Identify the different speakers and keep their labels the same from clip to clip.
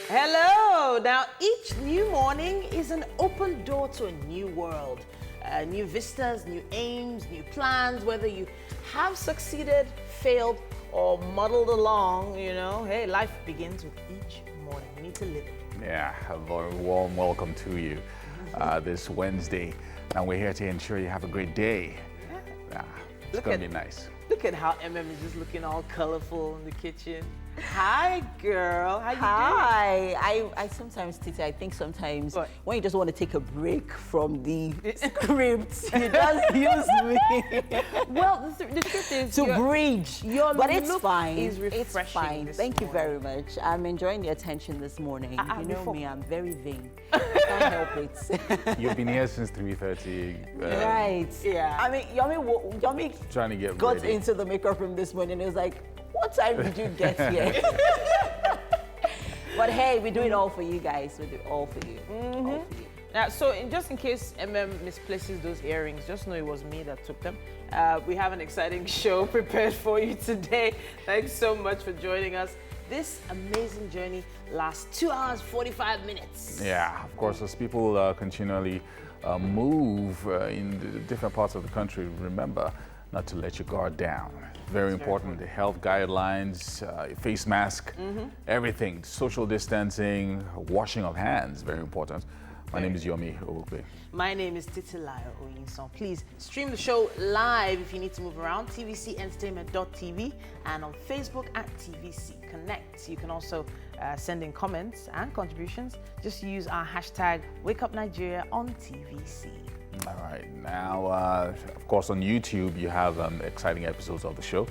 Speaker 1: Hello! Now, each new morning is an open door to a new world. New vistas, new aims, new plans, whether you have succeeded, failed, or muddled along, hey, life begins with each morning. We need to live it.
Speaker 2: Yeah, a very warm welcome to you this Wednesday. And we're here to ensure you have a great day. It's going to be nice.
Speaker 1: Look at how is just looking all colorful in the kitchen. Hi, girl. How you
Speaker 3: doing? I sometimes, Titi, I think sometimes when you just want to take a break from the script, you just use me.
Speaker 1: Well, the truth is
Speaker 3: to bridge. But it's
Speaker 1: look
Speaker 3: fine.
Speaker 1: Is refreshing.
Speaker 3: It's fine. Thank you very much. I'm enjoying the attention this morning. You know me, I'm very vain. I can't help it.
Speaker 2: You've been here since 3:30.
Speaker 3: Right. Yeah. I mean, Yomi
Speaker 2: trying to get
Speaker 3: got
Speaker 2: ready.
Speaker 3: into the makeup room this morning. It was like, what time did you get here? But hey, we do it all for you guys. We do it all for you. All for you.
Speaker 1: Now, so just in case misplaces those earrings, just know it was me that took them. We have an exciting show prepared for you today. Thanks so much for joining us. This amazing journey lasts 2 hours, 45 minutes.
Speaker 2: Yeah, of course, as people continually move in the different parts of the country, remember not to let your guard down. Very important. The health guidelines, face mask, everything. Social distancing, washing of hands, very important. My name is Yomi Owukwe.
Speaker 1: My name is Titilayo Oyinson. Please stream the show live if you need to move around, tvcentertainment.tv, and on Facebook at TVC Connect. You can also send in comments and contributions. Just use our hashtag #WakeUpNigeria on TVC.
Speaker 2: All right. Now, of course, on YouTube, you have exciting episodes of the show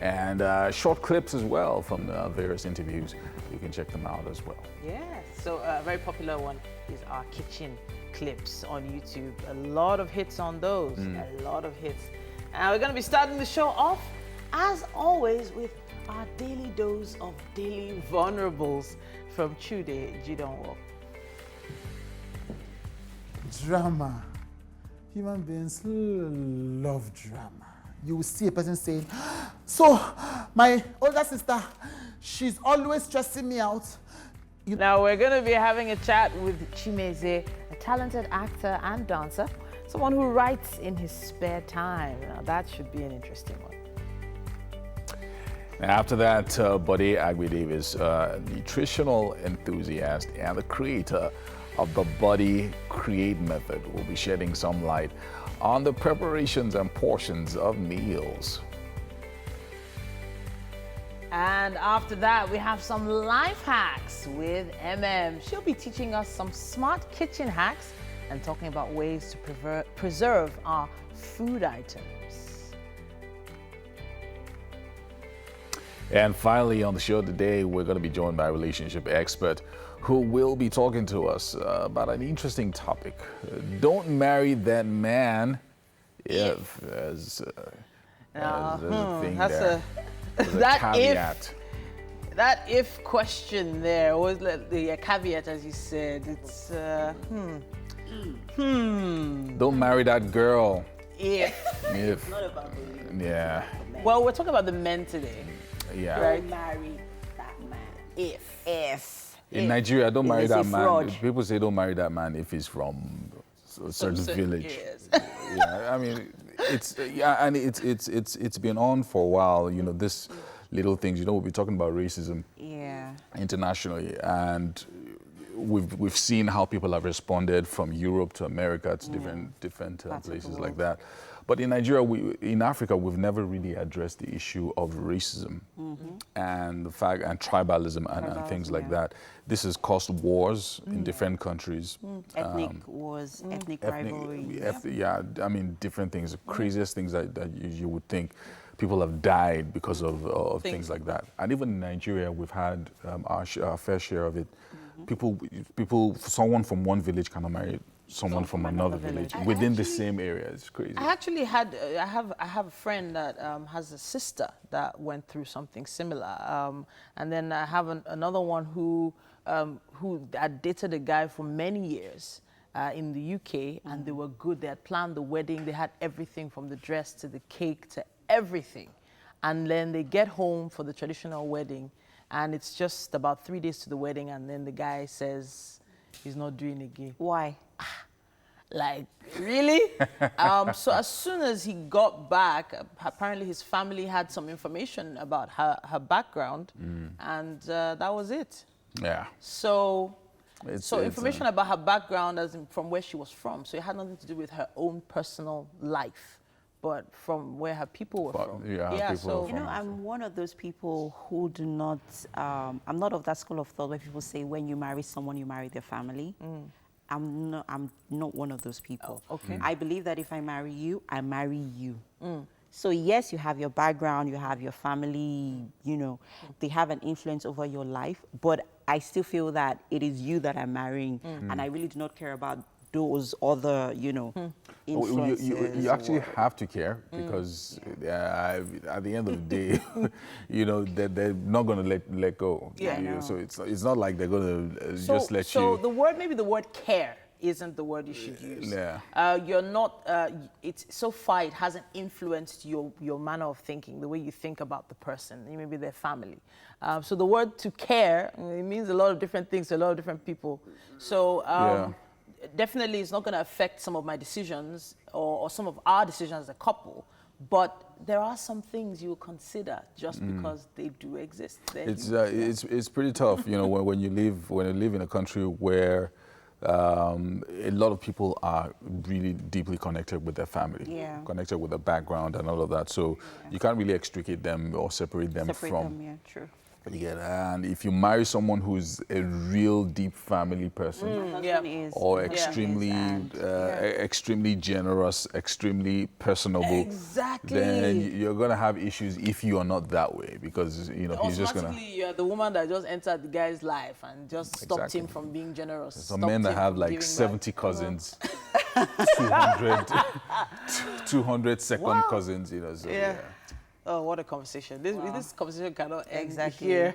Speaker 2: and short clips as well from various interviews. You can check them out as well.
Speaker 1: Yeah. So a very popular one is our kitchen clips on YouTube. A lot of hits on those. A lot of hits. And we're going to be starting the show off, as always, with our daily dose of daily vulnerables from Chude Jidonwo.
Speaker 4: Drama. Human beings love drama. You will see a person saying, so my older sister, she's always stressing me out.
Speaker 1: Now we're going to be having a chat with Chimeze, a talented actor and dancer, someone who writes in his spare time. Now that should be an interesting one.
Speaker 2: After that, Bode Agbe-Davis, nutritional enthusiast and the creator of the Body Create method, will be shedding some light on the preparations and portions of meals.
Speaker 1: And after that, we have some life hacks with She'll be teaching us some smart kitchen hacks and talking about ways to preserve our food items.
Speaker 2: And finally, on the show today, we're going to be joined by a relationship expert who will be talking to us about an interesting topic. Don't marry that man if there's a thing there.
Speaker 1: That
Speaker 2: caveat.
Speaker 1: That if question there was the caveat, as you said. It's
Speaker 2: Don't marry that girl.
Speaker 1: If.
Speaker 3: Not about the
Speaker 2: Yeah.
Speaker 1: Well, we're talking about the men today.
Speaker 2: Yeah.
Speaker 1: Right.
Speaker 3: Don't marry that man.
Speaker 1: If.
Speaker 2: In Nigeria, don't marry that man.
Speaker 3: fraud.
Speaker 2: People say don't marry that man if he's from a certain village.
Speaker 1: Yes.
Speaker 2: Yeah, I mean, it's been on for a while. You know, this little things. You know, we'll be talking about racism internationally, and we've seen how people have responded from Europe to America to different places like that. But in Nigeria, in Africa, we've never really addressed the issue of racism and the fact and tribalism and things like that. This has caused wars in different countries.
Speaker 3: Ethnic wars, ethnic rivalry.
Speaker 2: I mean, different things, the craziest things that you would think. People have died because of things like that. And even in Nigeria, we've had our fair share of it. Someone from one village cannot marry someone from another village within the same area. It's crazy.
Speaker 1: I actually had, I have a friend that has a sister that went through something similar. And then I have another one who had dated a guy for many years in the UK, and they were good. They had planned the wedding. They had everything from the dress to the cake to everything. And then they get home for the traditional wedding, and it's just about 3 days to the wedding, and then the guy says he's not doing again.
Speaker 3: Why?
Speaker 1: Like, really? So as soon as he got back, apparently his family had some information about her background, and that was it.
Speaker 2: Yeah.
Speaker 1: So information about her background as in from where she was from. So it had nothing to do with her own personal life, but from where her people were from.
Speaker 2: Yeah,
Speaker 1: so
Speaker 3: You know, I'm one of those people who do not, I'm not of that school of thought where people say when you marry someone, you marry their family. I'm not one of those people.
Speaker 1: Oh, okay.
Speaker 3: I believe that if I marry you, I marry you. So yes, you have your background, you have your family, you know, they have an influence over your life, but I still feel that it is you that I'm marrying, and I really do not care about those other, you know, influences.
Speaker 2: You actually have to care, because at the end of the day, you know, they're not going to let go.
Speaker 1: Yeah.
Speaker 2: So it's not like they're going to just let you.
Speaker 1: So the word, maybe the word care isn't the word you should use.
Speaker 2: Yeah.
Speaker 1: You're not, it's so far it hasn't influenced your manner of thinking, the way you think about the person, maybe their family. So the word to care, it means a lot of different things to a lot of different people. So definitely it's not going to affect some of my decisions or some of our decisions as a couple, but there are some things you consider just because they do exist.
Speaker 2: It's pretty tough, you know, when you live in a country where a lot of people are really deeply connected with their family, connected with their background and all of that. So you can't really extricate them or separate them from.
Speaker 3: Yeah, true.
Speaker 2: And if you marry someone who's a real deep family person, or extremely extremely generous, extremely personable, then you're gonna have issues if you are not that way, because you know he's just gonna.
Speaker 1: You're the woman that just entered the guy's life and just stopped him from being generous.
Speaker 2: Some men that have like 70 cousins, 200 second cousins, you know. So,
Speaker 1: Oh, what a conversation. This conversation cannot end here.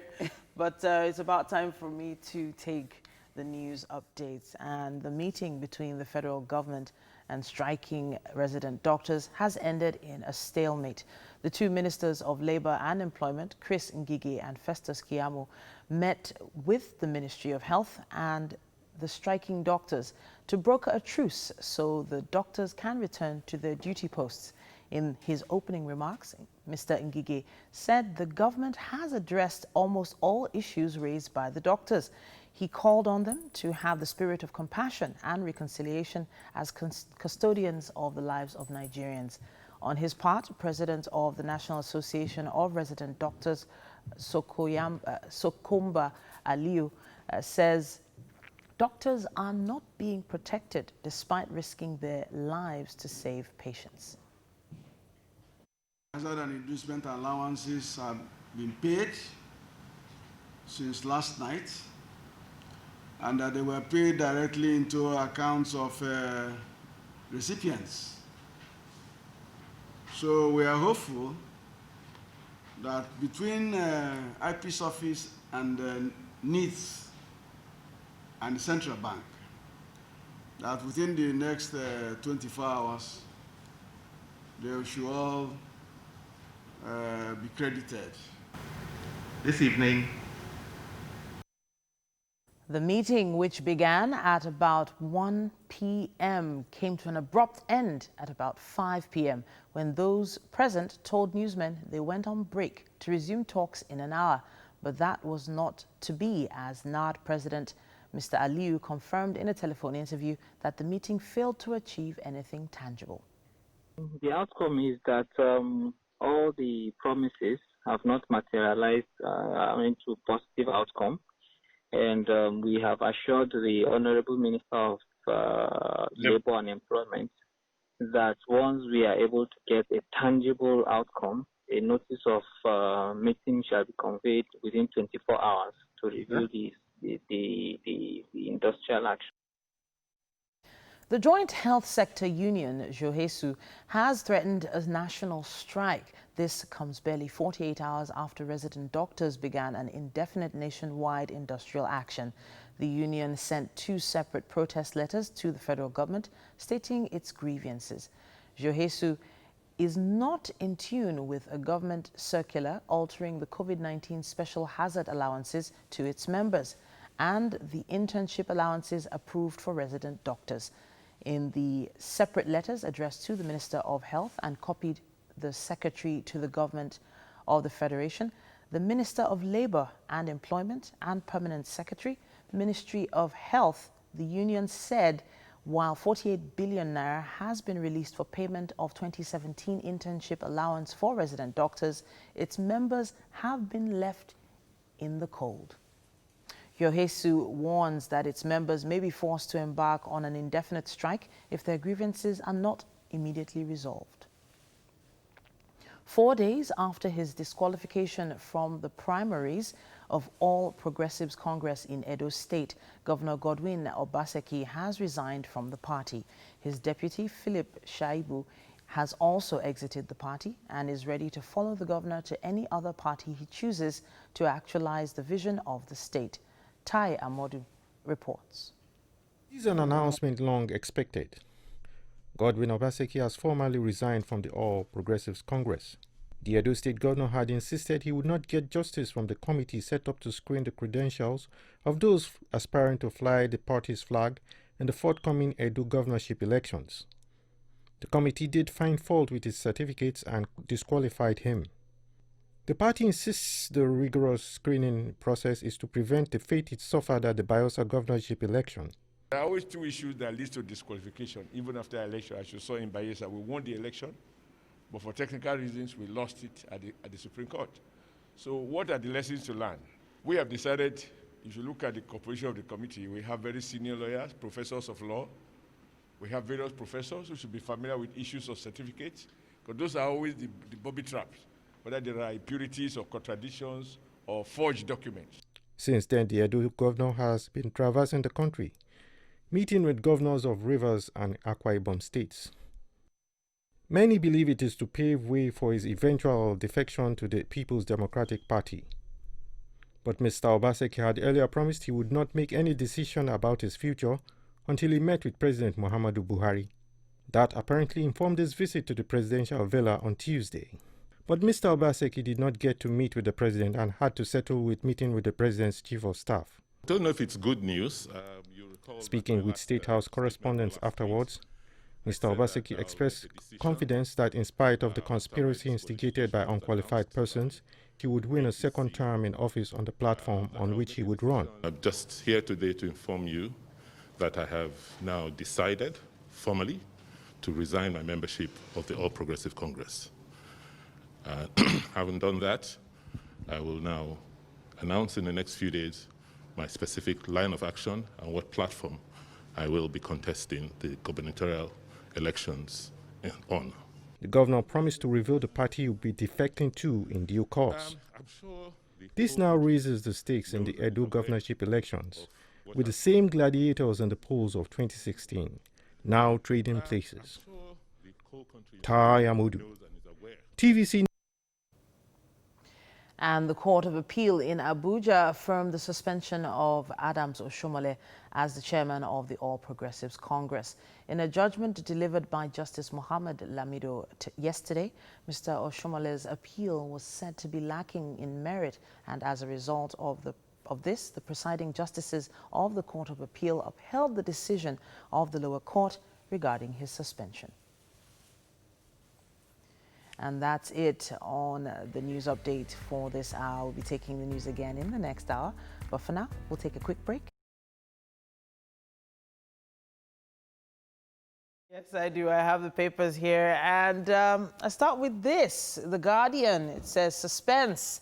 Speaker 1: But it's about time for me to take the news updates. And the meeting between the federal government and striking resident doctors has ended in a stalemate. The two ministers of Labour and Employment, Chris Ngige and Festus Keyamo, met with the Ministry of Health and the striking doctors to broker a truce so the doctors can return to their duty posts. In his opening remarks, Mr. Ngige said the government has addressed almost all issues raised by the doctors. He called on them to have the spirit of compassion and reconciliation as custodians of the lives of Nigerians. On his part, President of the National Association of Resident Doctors, Sokomba Aliyu, says doctors are not being protected despite risking their lives to save patients.
Speaker 5: Hazard and inducement allowances have been paid since last night, and that they were paid directly into accounts of recipients. So we are hopeful that between IP's office and NEEDS and the central bank, that within the next 24 hours, they should all be credited.
Speaker 6: This evening,
Speaker 1: the meeting, which began at about 1 p.m., came to an abrupt end at about 5 p.m. when those present told newsmen they went on break to resume talks in an hour. But that was not to be, as NARD President Mr. Aliyu confirmed in a telephone interview that the meeting failed to achieve anything tangible.
Speaker 7: The outcome is that all the promises have not materialized into positive outcome. And we have assured the Honorable Minister of Labour and Employment that once we are able to get a tangible outcome, a notice of meeting shall be conveyed within 24 hours to review the industrial action.
Speaker 1: The Joint Health Sector Union, JOHESU, has threatened a national strike. This comes barely 48 hours after resident doctors began an indefinite nationwide industrial action. The union sent 2 separate protest letters to the federal government stating its grievances. JOHESU is not in tune with a government circular altering the COVID-19 special hazard allowances to its members and the internship allowances approved for resident doctors. In the separate letters addressed to the Minister of Health and copied the Secretary to the Government of the Federation, the Minister of Labour and Employment and Permanent Secretary, Ministry of Health, the union said while 48 billion naira has been released for payment of 2017 internship allowance for resident doctors, its members have been left in the cold. Yohesu warns that its members may be forced to embark on an indefinite strike if their grievances are not immediately resolved. 4 days after his disqualification from the primaries of All Progressives Congress in Edo State, Governor Godwin Obaseki has resigned from the party. His deputy, Philip Shaibu, has also exited the party and is ready to follow the governor to any other party he chooses to actualize the vision of the state. Tai Amodu reports.
Speaker 8: This is an announcement long expected. Godwin Obaseki has formally resigned from the All Progressives Congress. The Edo State governor had insisted he would not get justice from the committee set up to screen the credentials of those aspiring to fly the party's flag in the forthcoming Edo governorship elections. The committee did find fault with his certificates and disqualified him. The party insists the rigorous screening process is to prevent the fate it suffered at the Bayelsa governorship election.
Speaker 9: There are always two issues that lead to disqualification, even after the election. As you saw in Bayelsa, we won the election, but for technical reasons, we lost it at the Supreme Court. So what are the lessons to learn? We have decided, if you look at the composition of the committee, we have very senior lawyers, professors of law. We have various professors who should be familiar with issues of certificates, because those are always the booby traps, whether there are impurities or contradictions or forged documents.
Speaker 8: Since then, the Edo governor has been traversing the country, meeting with governors of Rivers and Akwa Ibom states. Many believe it is to pave way for his eventual defection to the People's Democratic Party. But Mr. Obaseki had earlier promised he would not make any decision about his future until he met with President Muhammadu Buhari. That apparently informed his visit to the presidential villa on Tuesday. But Mr. Obaseki did not get to meet with the president and had to settle with meeting with the president's chief of staff.
Speaker 6: I don't know if it's good news.
Speaker 8: Speaking with State House correspondents afterwards, Mr. Obaseki expressed confidence that in spite of the conspiracy instigated by unqualified persons, he would win a second term in office on the platform on which he would run.
Speaker 6: I'm just here today to inform you that I have now decided formally to resign my membership of the All Progressive Congress. Having done that, I will now announce in the next few days my specific line of action and what platform I will be contesting the gubernatorial elections on.
Speaker 8: The governor promised to reveal the party he will be defecting to in due course. This now raises the stakes in the Edo governorship elections, with the same gladiators in the polls of 2016, now trading places. Tai Amodu, TVC.
Speaker 1: And the Court of Appeal in Abuja affirmed the suspension of Adams Oshomole as the chairman of the All Progressives Congress. In a judgment delivered by Justice Mohammed Lamido yesterday, Mr. Oshomole's appeal was said to be lacking in merit, and as a result of this, the presiding justices of the Court of Appeal upheld the decision of the lower court regarding his suspension. And that's it on the news update for this hour. We'll be taking the news again in the next hour. But for now, we'll take a quick break. Yes, I do. I have the papers here. And I start with this. The Guardian, it says suspense,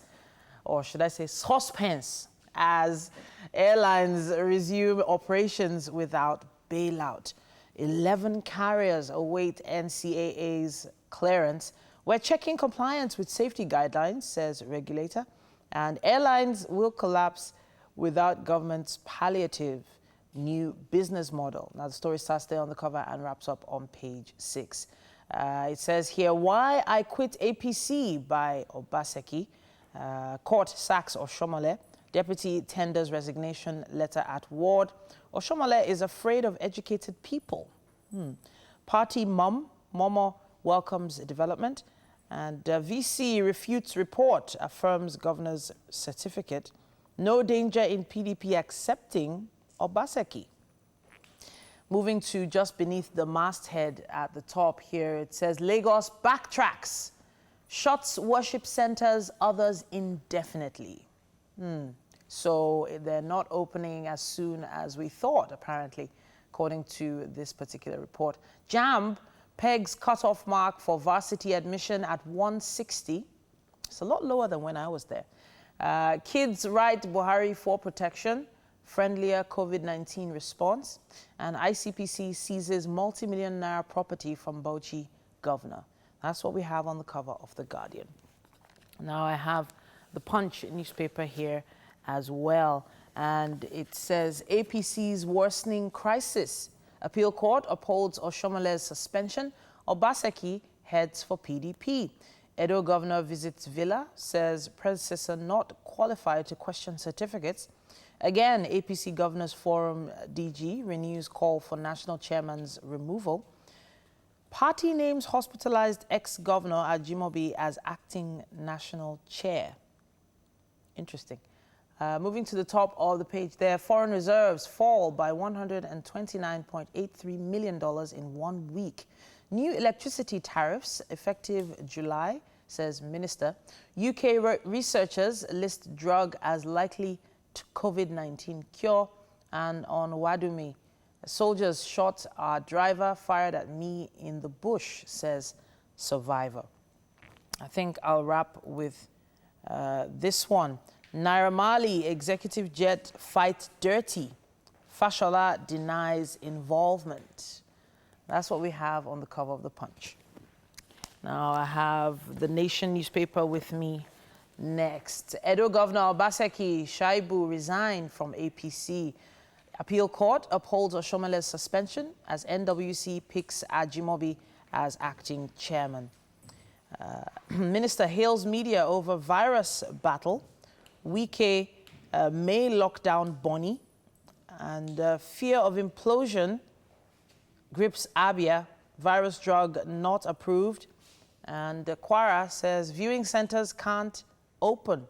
Speaker 1: or should I say suspense, as airlines resume operations without bailout. 11 carriers await NCAA's clearance. We're checking compliance with safety guidelines, says regulator, and airlines will collapse without government's palliative new business model. Now, the story starts there on the cover and wraps up on page 6. It says here, Why I Quit APC by Obaseki. Court sacks Oshomole. Deputy tenders resignation letter at ward. Oshomole is afraid of educated people. Party mum, Momo welcomes development. And VC refutes report, affirms governor's certificate. No danger in PDP accepting Obaseki. Moving to just beneath the masthead at the top here, it says Lagos backtracks, shuts worship centers, others indefinitely. So they're not opening as soon as we thought, apparently, according to this particular report. JAMB pegs cutoff mark for varsity admission at 160. It's a lot lower than when I was there. Kids write Buhari for protection, friendlier COVID-19 response, and ICPC seizes multi-million naira property from Bauchi governor. That's what we have on the cover of The Guardian. Now I have the Punch newspaper here as well, and it says APC's worsening crisis. Appeal court upholds Oshomale's suspension. Obaseki heads for PDP. Edo governor visits villa, says predecessor not qualified to question certificates. Again, APC Governors Forum DG renews call for national chairman's removal. Party names hospitalized ex-governor Ajimobi as acting national chair. Interesting. Moving to the top of the page there, foreign reserves fall by $129.83 million in 1 week. New electricity tariffs effective July, says minister. UK researchers list drug as likely to COVID-19 cure. And on Wadumi, soldiers shot our driver, fired at me in the bush, says survivor. I think I'll wrap with this one. Naira Marley executive jet fight dirty. Fashola denies involvement. That's what we have on the cover of the Punch. Now I have the Nation newspaper with me next. Edo Governor Obaseki Shaibu resigned from APC. Appeal court upholds Oshomale's suspension as NWC picks Ajimobi as acting chairman. Minister hails media over virus battle. Wike may lock down Bonny, and fear of implosion grips Abia. Virus drug not approved. And Kwara says viewing centers can't open.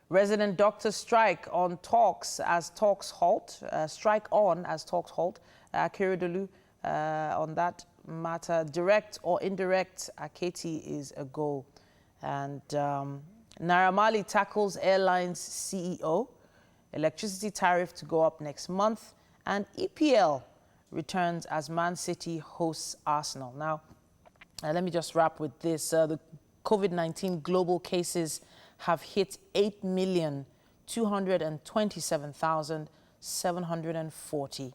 Speaker 1: Resident doctors strike on talks as talks halt. Strike on as talks halt. Akeredolu on that matter. Direct or indirect, Aketi is a goal. And Naira Marley tackles airlines CEO. Electricity tariff to go up next month. And EPL returns as Man City hosts Arsenal. Now, let me just wrap with this. The COVID-19 global cases have hit 8,227,740.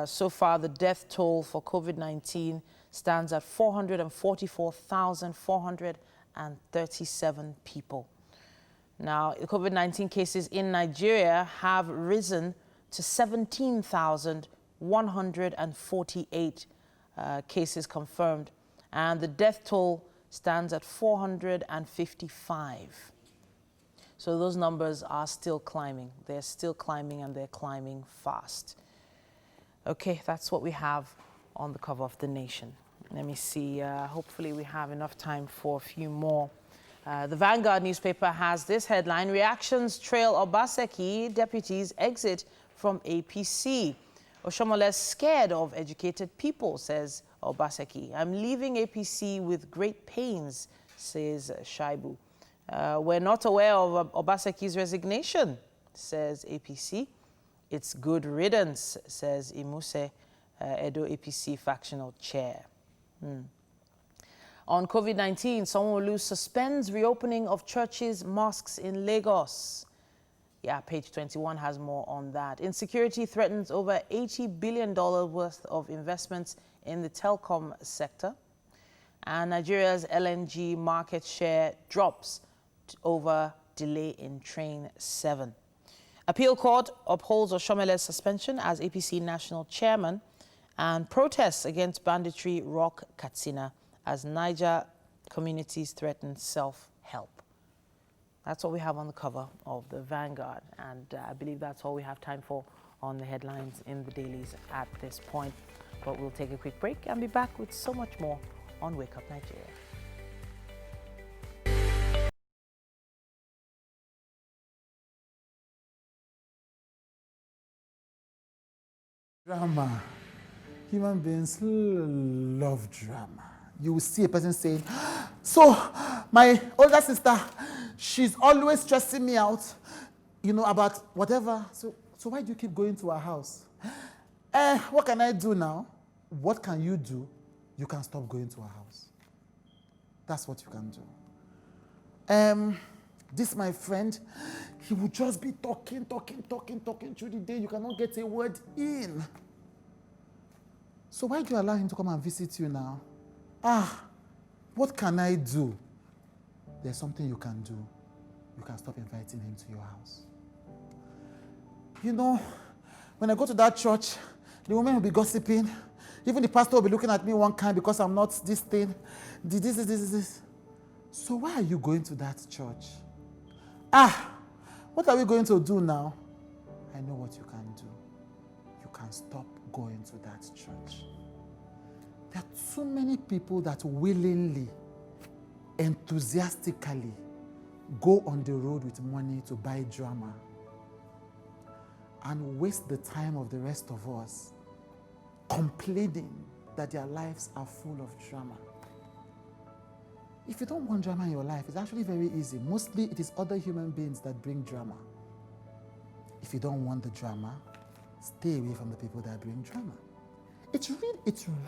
Speaker 1: So far, the death toll for COVID-19 stands at 444,437 people. Now, the COVID-19 cases in Nigeria have risen to 17,148 cases confirmed, and the death toll stands at 455. So those numbers are still climbing. They're still climbing, and they're climbing fast. Okay, that's what we have on the cover of The Nation. Let me see. Hopefully we have enough time for a few more. The Vanguard newspaper has this headline: reactions trail Obaseki, deputies exit from APC. Oshomole scared of educated people, says Obaseki. I'm leaving APC with great pains, says Shaibu. We're not aware of Obaseki's resignation, says APC. It's good riddance, says Imuse, Edo APC factional chair. On COVID-19, Sanwo-Olu suspends reopening of churches, mosques in Lagos. Yeah, page 21 has more on that. Insecurity threatens over $80 billion worth of investments in the telecom sector. And Nigeria's LNG market share drops over delay in Train 7. Appeal court upholds Oshomele's suspension as APC national chairman, and protests against banditry rock Katsina as Niger communities threaten self-help. That's what we have on the cover of the Vanguard, and I believe that's all we have time for on the headlines in the dailies at this point. But we'll take a quick break and be back with so much more
Speaker 3: on Wake Up Nigeria.
Speaker 4: Drama. Human beings love drama. You will see a person saying, so my older sister, she's always stressing me out, about whatever. So why do you keep going to her house? What can I do now? What can you do? You can stop going to her house. That's what you can do. This, my friend, he will just be talking through the day. You cannot get a word in. So why do you allow him to come and visit you now? What can I do? There's something you can do. You can stop inviting him to your house. When I go to that church, the women will be gossiping. Even the pastor will be looking at me one kind because I'm not this thing. This. So why are you going to that church? What are we going to do now? I know what you can do. You can stop going to that church. There are too many people that willingly, enthusiastically go on the road with money to buy drama and waste the time of the rest of us complaining that their lives are full of drama. If you don't want drama in your life, it's actually very easy. Mostly it is other human beings that bring drama. If you don't want the drama, stay away from the people that bring drama. It's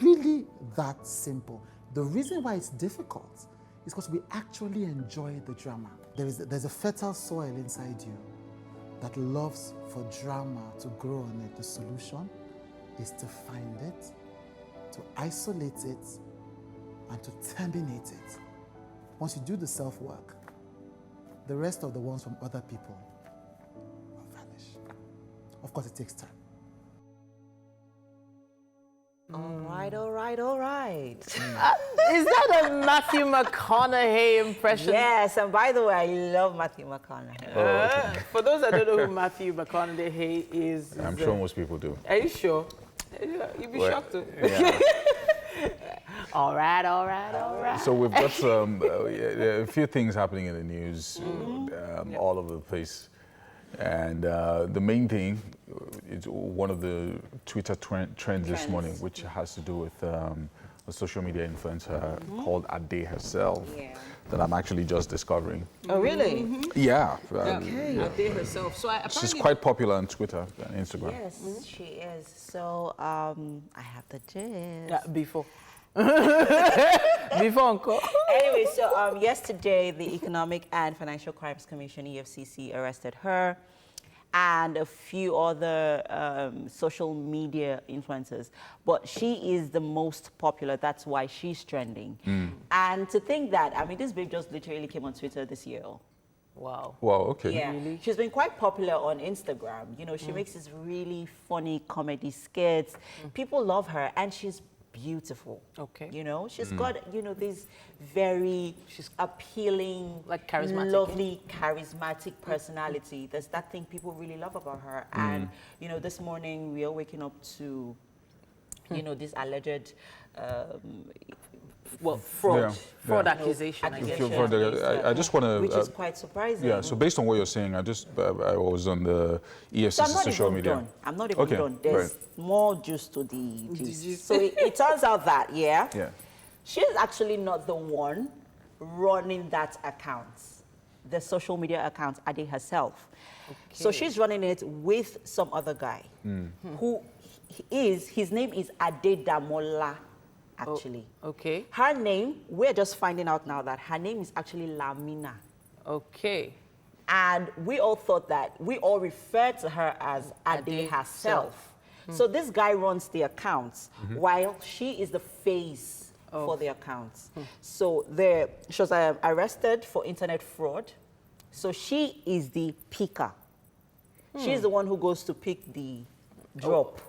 Speaker 4: really that simple. The reason why it's difficult is because we actually enjoy the drama. There's a fertile soil inside you that loves for drama to grow on it. The solution is to find it, to isolate it, and to terminate it. Once you do the self-work, the rest of the ones from other people will vanish. Of course, it takes time.
Speaker 3: All right.
Speaker 1: Is that a Matthew McConaughey impression?
Speaker 3: Yes, and by the way, I love Matthew McConaughey.
Speaker 1: For those that don't know who Matthew McConaughey is,
Speaker 2: I'm sure most people do.
Speaker 1: Are you sure? You'd be shocked too.
Speaker 2: Yeah.
Speaker 1: All right.
Speaker 2: So we've got a few things happening in the news all over the place. And the main thing is one of the Twitter trends this morning, which has to do with a social media influencer called Ade herself that I'm actually just discovering.
Speaker 3: Oh, really?
Speaker 2: Yeah.
Speaker 1: Ade herself. So
Speaker 2: she's quite popular on Twitter and Instagram.
Speaker 3: Yes, she is. So I have the gist.
Speaker 1: Before Uncle.
Speaker 3: Anyway, so yesterday, the Economic and Financial Crimes Commission, EFCC, arrested her and a few other social media influencers. But she is the most popular. That's why she's trending. And to think that, this babe just literally came on Twitter this year.
Speaker 1: Wow.
Speaker 2: Okay.
Speaker 3: Yeah. Really? She's been quite popular on Instagram. She makes these really funny comedy skits. People love her, and she's beautiful.
Speaker 1: Okay.
Speaker 3: She's got, this very appealing,
Speaker 1: like charismatic,
Speaker 3: lovely, charismatic personality. There's that thing people really love about her. And, this morning we are waking up to, this alleged
Speaker 1: fraud accusation.
Speaker 2: I just want to...
Speaker 3: which is quite surprising.
Speaker 2: Yeah, so based on what you're saying, I was on the EFCC social media.
Speaker 3: I'm not even done. There's more juice to the juice. So it turns out that, she's actually not the one running that account, the social media account, Ade herself. Okay. So she's running it with some other guy who his name is Ade Damola. Actually.
Speaker 1: Okay.
Speaker 3: Her name, we're just finding out now that her name is actually Lamina.
Speaker 1: Okay.
Speaker 3: And we all thought that, we all referred to her as Ade herself. So this guy runs the accounts while she is the face for the accounts. So she was arrested for internet fraud. So she is the picker. She's the one who goes to pick the drop.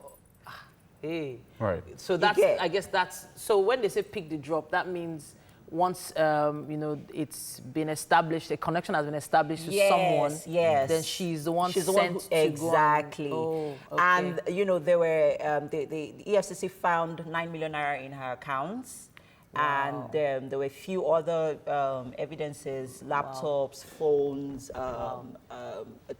Speaker 1: Hey.
Speaker 2: Right.
Speaker 1: So I guess that's, so when they say pick the drop, that means once, it's been established, a connection has been established to someone, then she's the one sent to
Speaker 3: exactly.
Speaker 1: go on.
Speaker 3: And, there were, the EFCC found 9 million naira in her accounts. And there were a few other evidences, laptops, phones,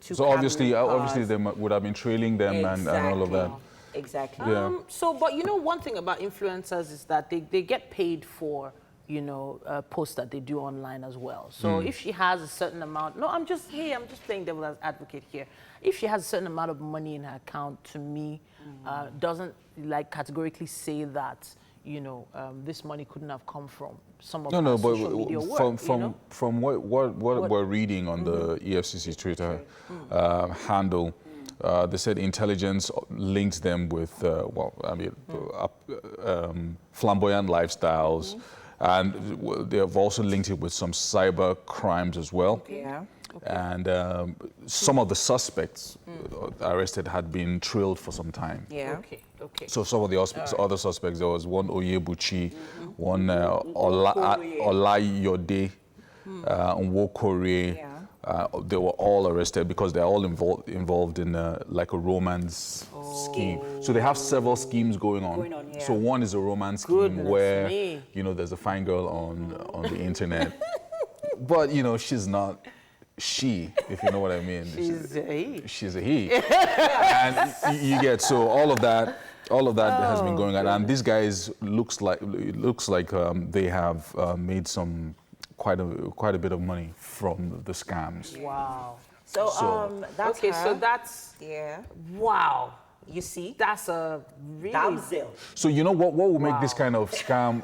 Speaker 3: two
Speaker 2: So obviously
Speaker 3: cars.
Speaker 2: they would have been trailing them and all of that.
Speaker 3: Exactly.
Speaker 2: Yeah.
Speaker 1: But you know, one thing about influencers is that they get paid for, you know, posts that they do online as well. So if she has a certain amount, I'm just playing devil's advocate here. If she has a certain amount of money in her account, to me, doesn't like categorically say that, you know, this money couldn't have come from some of her social media work.
Speaker 2: From what we're reading on the EFCC Twitter handle, they said intelligence linked them with, flamboyant lifestyles, and they have also linked it with some cyber crimes as well.
Speaker 3: Yeah.
Speaker 2: And some of the suspects arrested had been trailed for some time.
Speaker 3: Yeah.
Speaker 1: Okay.
Speaker 2: So some of the other suspects, there was one Oyebuchi, one Olayode, Nwokore.
Speaker 3: Yeah.
Speaker 2: They were all arrested because they're all involved in like a romance scheme. So they have several schemes going on. So one is a romance scheme where you know there's a fine girl on the internet, but you know she's not she, if you know what I mean.
Speaker 1: She's a he.
Speaker 2: She's a he. And you get, so all of that has been going on, and these guys looks like they have made some quite a bit of money from the scams.
Speaker 1: Wow.
Speaker 3: So that's
Speaker 1: okay.
Speaker 3: her.
Speaker 1: So that's wow.
Speaker 3: You see,
Speaker 1: that's a really
Speaker 3: damsel.
Speaker 2: So you know what will make this kind of scam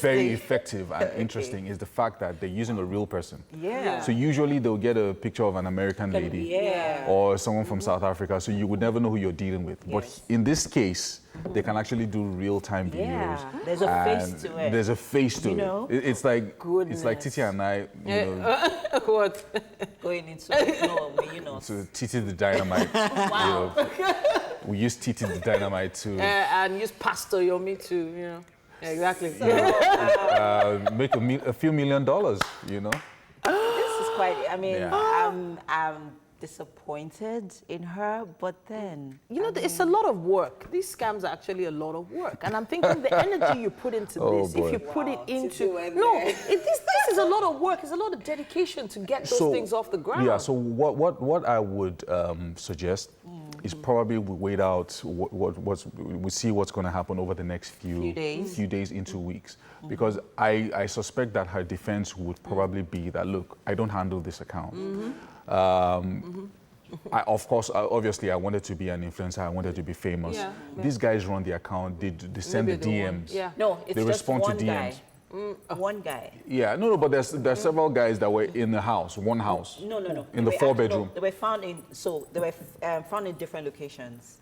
Speaker 2: very effective and interesting is the fact that they're using a real person.
Speaker 3: Yeah.
Speaker 2: So usually they'll get a picture of an American lady or someone from South Africa, so you would never know who you're dealing with. But in this case, they can actually do real-time videos.
Speaker 3: There's a face to it.
Speaker 2: There's a face to it. It's like Titi and I, you know.
Speaker 1: What?
Speaker 3: Going into
Speaker 2: So Titi the Dynamite.
Speaker 1: Wow.
Speaker 2: You know, we use Titi the Dynamite to
Speaker 1: and use Pastor Yomi to, you know. Exactly.
Speaker 2: make a few $1 million, you know.
Speaker 3: This is quite. I mean, I'm disappointed in her, but then
Speaker 1: you know, it's a lot of work. These scams are actually a lot of work, and I'm thinking the energy you put into this, if you put it into this is a lot of work. It's a lot of dedication to get those things off the ground.
Speaker 2: Yeah. So what I would suggest is probably we wait out we see what's going to happen over the next few days into weeks, because I suspect that her defense would probably be that, look, I don't handle this account. Obviously, I wanted to be an influencer. I wanted to be famous. These guys run the account. They send the DMs.
Speaker 3: No, it's
Speaker 2: they
Speaker 3: just
Speaker 2: respond
Speaker 3: one
Speaker 2: to DMs.
Speaker 3: guy. One guy.
Speaker 2: Yeah, no, but there's several guys that were in the house, one house.
Speaker 3: No.
Speaker 2: In the 4-bedroom.
Speaker 3: No, they were found in found in different locations.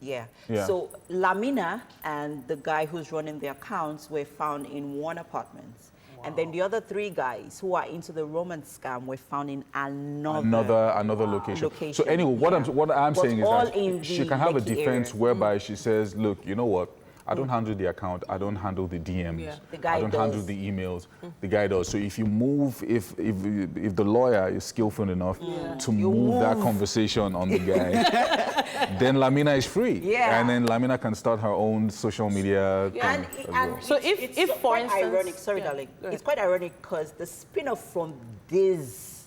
Speaker 3: Yeah.
Speaker 2: Yeah.
Speaker 3: So Lamina and the guy who's running the accounts were found in one apartment. And then the other 3 guys who are into the romance scam were found in another location.
Speaker 2: So anyway, what I'm saying is that she can have a defense whereby she says, look, you know what? I don't handle the account. I don't handle the DMs. I don't handle the emails. The guy does. So if you move, if the lawyer is skillful enough to move that conversation on the guy, then Lamina is free. Yeah. And then Lamina can start her own social media.
Speaker 3: And
Speaker 1: so if for instance,
Speaker 3: ironic, darling, it's quite ironic because the spin-off from this,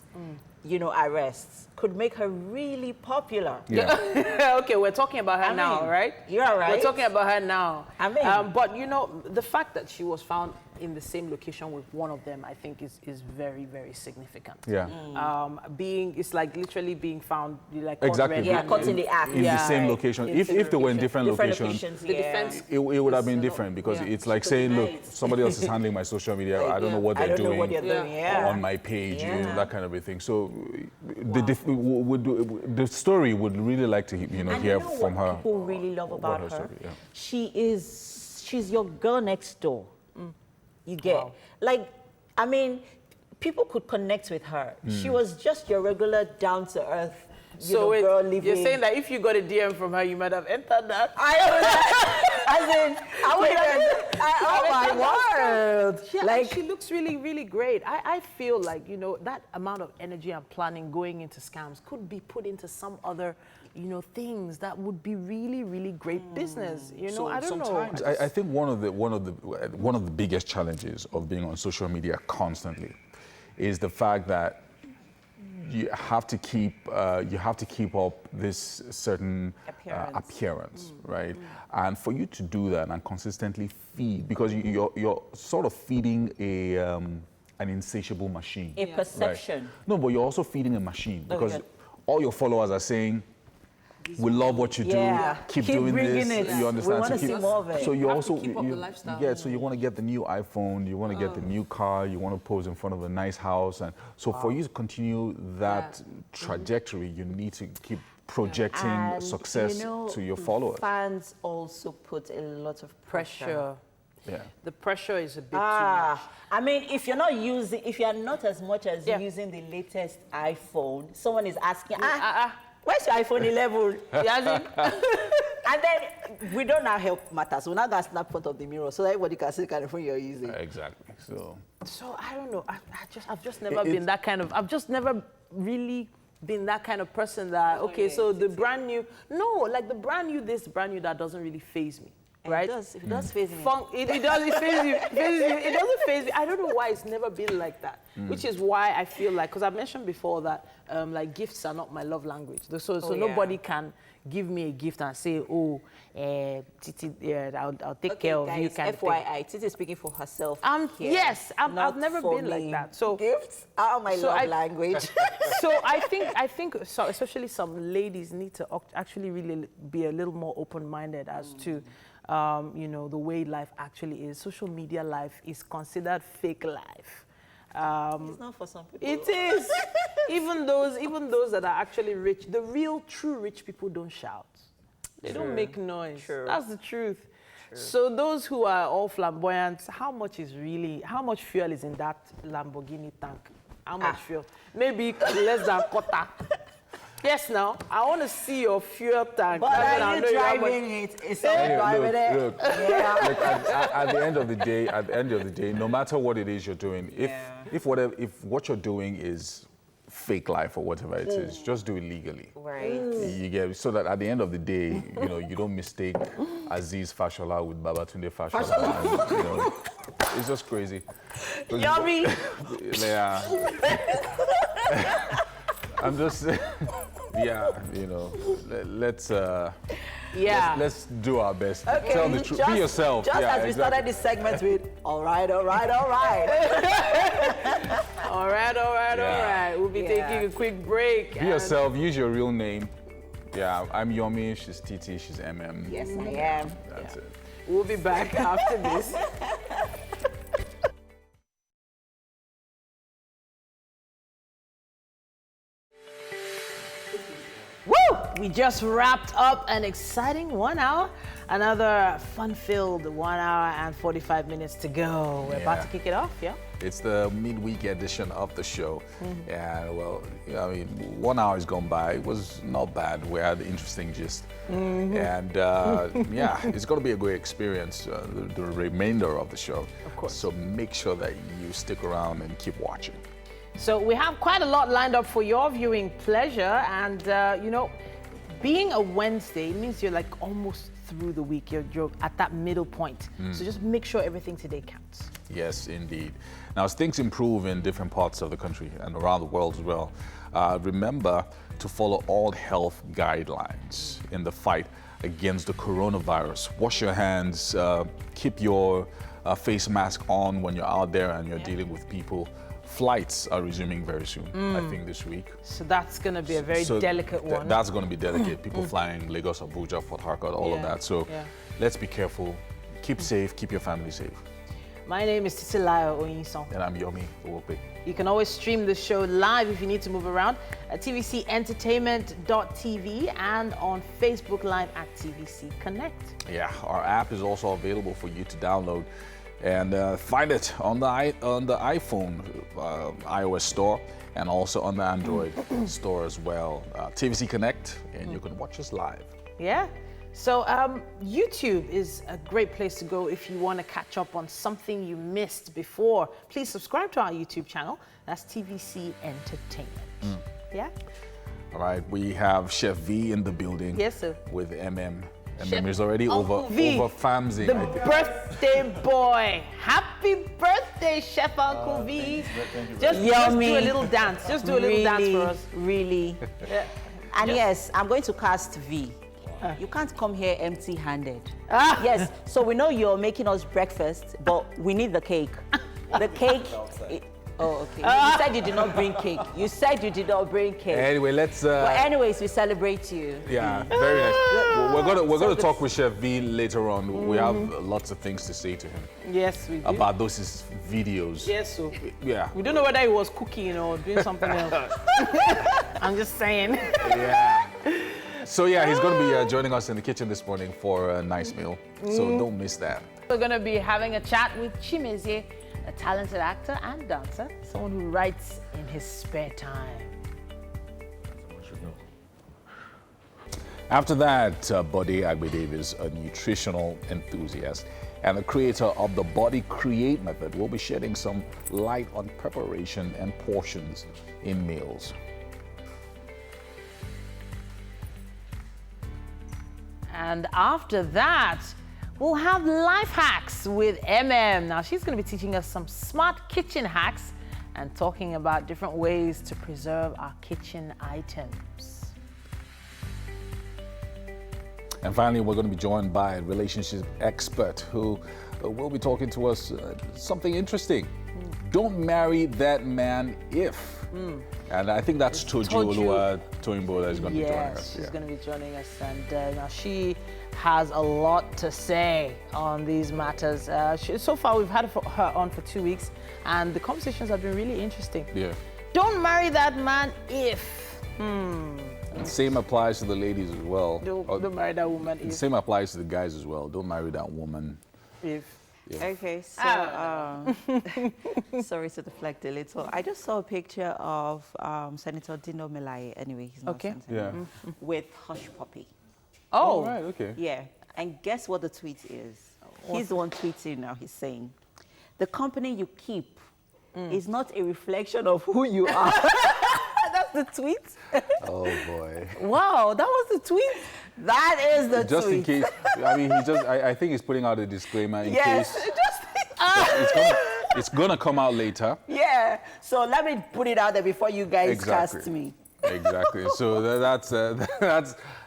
Speaker 3: arrests could make her really popular.
Speaker 2: Yeah.
Speaker 1: Okay, we're talking about her now, right?
Speaker 3: You're right.
Speaker 1: We're talking about her now.
Speaker 3: But
Speaker 1: the fact that she was found in the same location with one of them, I think is very, very significant.
Speaker 2: Yeah.
Speaker 1: It's like literally being found like
Speaker 2: exactly.
Speaker 3: Caught in the act.
Speaker 2: In the same location. If they were in different locations,
Speaker 1: the defense
Speaker 2: it would have been different, because it's like saying, look, somebody else is handling my social media. I don't know what they're doing on my page, that kind of a thing. So the story would really like to hear from her.
Speaker 3: People really love about her.
Speaker 2: Story,
Speaker 3: She's your girl next door. You get people could connect with her. She was just your regular down to earth.
Speaker 1: Girl living. You're saying that if you got a DM from her, you might have entered that.
Speaker 3: Oh my word!
Speaker 1: She looks really, really great. I feel like, you know, that amount of energy and planning going into scams could be put into some other, you know, things that would be really, really great business. You know,
Speaker 2: So
Speaker 1: I don't know.
Speaker 2: sometimes I think one of the biggest challenges of being on social media constantly is the fact that you have to keep up this certain appearance, right? And for you to do that and consistently feed, because you're sort of feeding an insatiable machine.
Speaker 3: A perception.
Speaker 2: Right? No, but you're also feeding a machine because all your followers are saying, we love what you do. Keep doing this.
Speaker 3: It.
Speaker 2: You understand?
Speaker 3: We want to see more of it.
Speaker 2: So you also
Speaker 1: keep up the lifestyle.
Speaker 2: Yeah. So you want to get the new iPhone. You want to get the new car. You want to pose in front of a nice house. And so for you to continue that trajectory, you need to keep projecting
Speaker 3: And,
Speaker 2: success
Speaker 3: you know,
Speaker 2: to your followers.
Speaker 3: Fans also put a lot of pressure.
Speaker 1: Pressure. Yeah. The pressure is a bit too much.
Speaker 3: I mean, if you're not as much as using the latest iPhone, someone is asking, where's your iPhone 11? And then we don't now help matters. We're not going to snap front of the mirror so that everybody can see the kind of phone you're using.
Speaker 2: Exactly.
Speaker 1: So I don't know. I've just never been that kind of. I've just never really been that kind of person that. Okay, so the brand new. No, like the brand new this, brand new that doesn't really faze me. Right?
Speaker 3: It does faze me.
Speaker 1: It does faze you. It doesn't faze me. I don't know why it's never been like that. Which is why I feel like, because I mentioned before that like gifts are not my love language. So nobody can give me a gift and say, oh, Titi, I'll take care of you. Kind
Speaker 3: FYI, Titi is speaking for herself.
Speaker 1: Yes, I've never been like that. So
Speaker 3: gifts are my love language.
Speaker 1: So I think so, especially some ladies need to actually really be a little more open-minded as to. You know, the way life actually is. Social media life is considered fake life.
Speaker 3: It's not for some people.
Speaker 1: It is. even those that are actually rich, the real, true rich people don't shout. They don't make noise. That's the truth. So those who are all flamboyant, how much fuel is in that Lamborghini tank? How much fuel? Maybe less than a quarter. Yes, now I want to see your fuel tank.
Speaker 3: But are you driving it? Is someone driving it?
Speaker 2: Look, at the end of the day, no matter what it is you're doing, if what you're doing is fake life or whatever it is, just do it legally.
Speaker 3: Right.
Speaker 2: You get so that at the end of the day, you know, you don't mistake Aziz Fashola with Babatunde Fashola. And, you know, it's just crazy.
Speaker 3: Yummy.
Speaker 2: Yeah. I'm just, you know, let's do our best.
Speaker 3: Okay,
Speaker 2: tell the truth. Be yourself.
Speaker 3: Just as we started this segment with, all right.
Speaker 1: All right. We'll be taking a quick break.
Speaker 2: Be yourself. Use your real name. Yeah, I'm Yomi. She's Titi. She's MM.
Speaker 3: Yes, I am.
Speaker 2: That's it.
Speaker 1: We'll be back after this. Woo! We just wrapped up an exciting 1 hour. Another fun-filled 1 hour and 45 minutes to go. We're about to kick it off, yeah?
Speaker 2: It's the midweek edition of the show. And well, I mean, 1 hour has gone by. It was not bad. We had interesting gist. And yeah, it's going to be a great experience, the remainder of the show.
Speaker 1: Of course.
Speaker 2: So make sure that you stick around and keep watching.
Speaker 1: So we have quite a lot lined up for your viewing pleasure. And, you know, being a Wednesday means you're like almost through the week. You're at that middle point. So just make sure everything today counts.
Speaker 2: Yes, indeed. Now, as things improve in different parts of the country and around the world as well, remember to follow all health guidelines in the fight against the coronavirus. Wash your hands, keep your face mask on when you're out there and you're dealing with people. Flights are resuming very soon, I think this week.
Speaker 1: So that's going to be a very delicate one.
Speaker 2: That's going to be delicate. People flying Lagos, Abuja, Port Harcourt, all of that. So let's be careful. Keep safe. Keep your family safe.
Speaker 1: My name is Titilayo Oyinson.
Speaker 2: And I'm Yomi Owope.
Speaker 1: You can always stream the show live if you need to move around at tvcentertainment.tv and on Facebook Live at TVC Connect.
Speaker 2: Yeah, our app is also available for you to download. And find it on the iPhone iOS store and also on the Android store as well. TVC Connect, and you can watch us live.
Speaker 1: Yeah. So YouTube is a great place to go if you want to catch up on something you missed before. Please subscribe to our YouTube channel. That's TVC Entertainment. Yeah?
Speaker 2: All right, we have Chef V in the building.
Speaker 1: Yes, sir.
Speaker 2: With MM.
Speaker 1: Chef
Speaker 2: MM is already over famsing.
Speaker 1: The birthday boy. Happy birthday, Chef Uncle V. Just do a little dance. Just do a little dance for us.
Speaker 3: Really.
Speaker 1: Yeah.
Speaker 3: And yes, I'm going to cast V. You can't come here empty-handed. Yes, so we know you're making us breakfast, but we need the cake. The cake. Oh, okay. You said you did not bring cake. You said you did not bring cake.
Speaker 2: Anyway, let's.
Speaker 3: But anyways, we celebrate you.
Speaker 2: Yeah, very nice. We're gonna talk with Chef V later on. We have lots of things to say to him.
Speaker 1: Yes, we do.
Speaker 2: About those his videos.
Speaker 1: Yes, so.
Speaker 2: Yeah.
Speaker 1: We don't know whether he was cooking or doing something else. I'm just saying.
Speaker 2: Yeah. So yeah, he's going to be joining us in the kitchen this morning for a nice meal. So don't miss that.
Speaker 1: We're going to be having a chat with Chimezie, a talented actor and dancer, someone who writes in his spare time.
Speaker 2: After that, Bode Agbe-Davis, a nutritional enthusiast and the creator of the Body Create method, will be shedding some light on preparation and portions in meals.
Speaker 1: And after that, we'll have life hacks with MM. Now, she's going to be teaching us some smart kitchen hacks and talking about different ways to preserve our kitchen items.
Speaker 2: And finally, we're going to be joined by a relationship expert who will be talking to us something interesting. Don't marry that man if. And I think that's Toju Toyinbo is going to be joining us.
Speaker 1: Yes, she's going to be joining us. And now she has a lot to say on these matters. So far, we've had her on for 2 weeks, and the conversations have been really interesting.
Speaker 2: Yeah.
Speaker 1: Don't marry that man if.
Speaker 2: And same applies to the ladies as well.
Speaker 1: Don't marry that woman if.
Speaker 2: Same applies to the guys as well. Don't marry that woman
Speaker 1: if.
Speaker 2: Yeah.
Speaker 3: Okay, so sorry to deflect a little. I just saw a picture of Senator Dino Melaye. Anyway, he's not Senator. With Hush Puppy.
Speaker 2: Oh, right, okay.
Speaker 3: Yeah, and guess what the tweet is? He's the one tweeting now. He's saying, "The company you keep is not a reflection of who you are." That's the tweet.
Speaker 2: Oh boy!
Speaker 3: Wow, that was the tweet. That is the
Speaker 2: just
Speaker 3: tweet.
Speaker 2: In case, I mean, I think he's putting out a disclaimer in case. It's gonna come out later.
Speaker 3: Yeah. So let me put it out there before you guys cast me.
Speaker 2: Exactly. So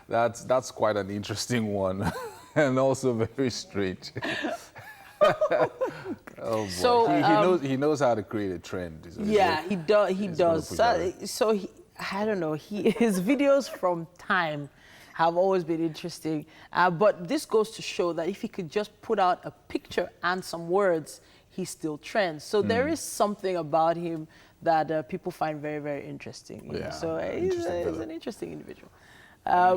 Speaker 2: that's quite an interesting one, and also very strange. Oh boy. So he knows how to create a trend.
Speaker 1: Yeah, he does. He does. So I don't know. His videos from Time have always been interesting. But this goes to show that if he could just put out a picture and some words, he still trends. So there is something about him that people find very, very interesting.
Speaker 2: Yeah,
Speaker 1: so he's an interesting individual.
Speaker 2: I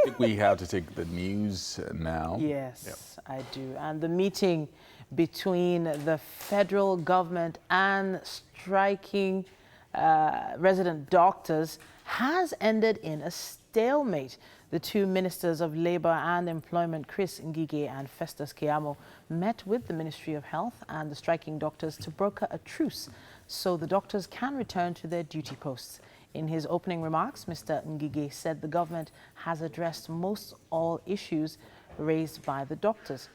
Speaker 2: think we have to take the news now.
Speaker 1: Yes, I do. And the meeting between the federal government and striking resident doctors has ended in a stalemate. The two ministers of Labour and Employment, Chris Ngige and Festus Keyamo, met with the Ministry of Health and the striking doctors to broker a truce so the doctors can return to their duty posts. In his opening remarks, Mr. Ngige said the government has addressed most all issues raised by the doctors.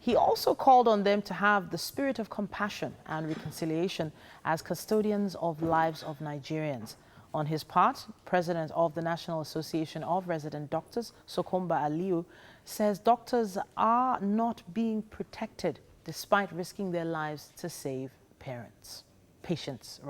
Speaker 1: He also called on them to have the spirit of compassion and reconciliation as custodians of lives of Nigerians. On his part, President of the National Association of Resident Doctors, Sokomba Aliyu, says doctors are not being protected despite risking their lives to save patients.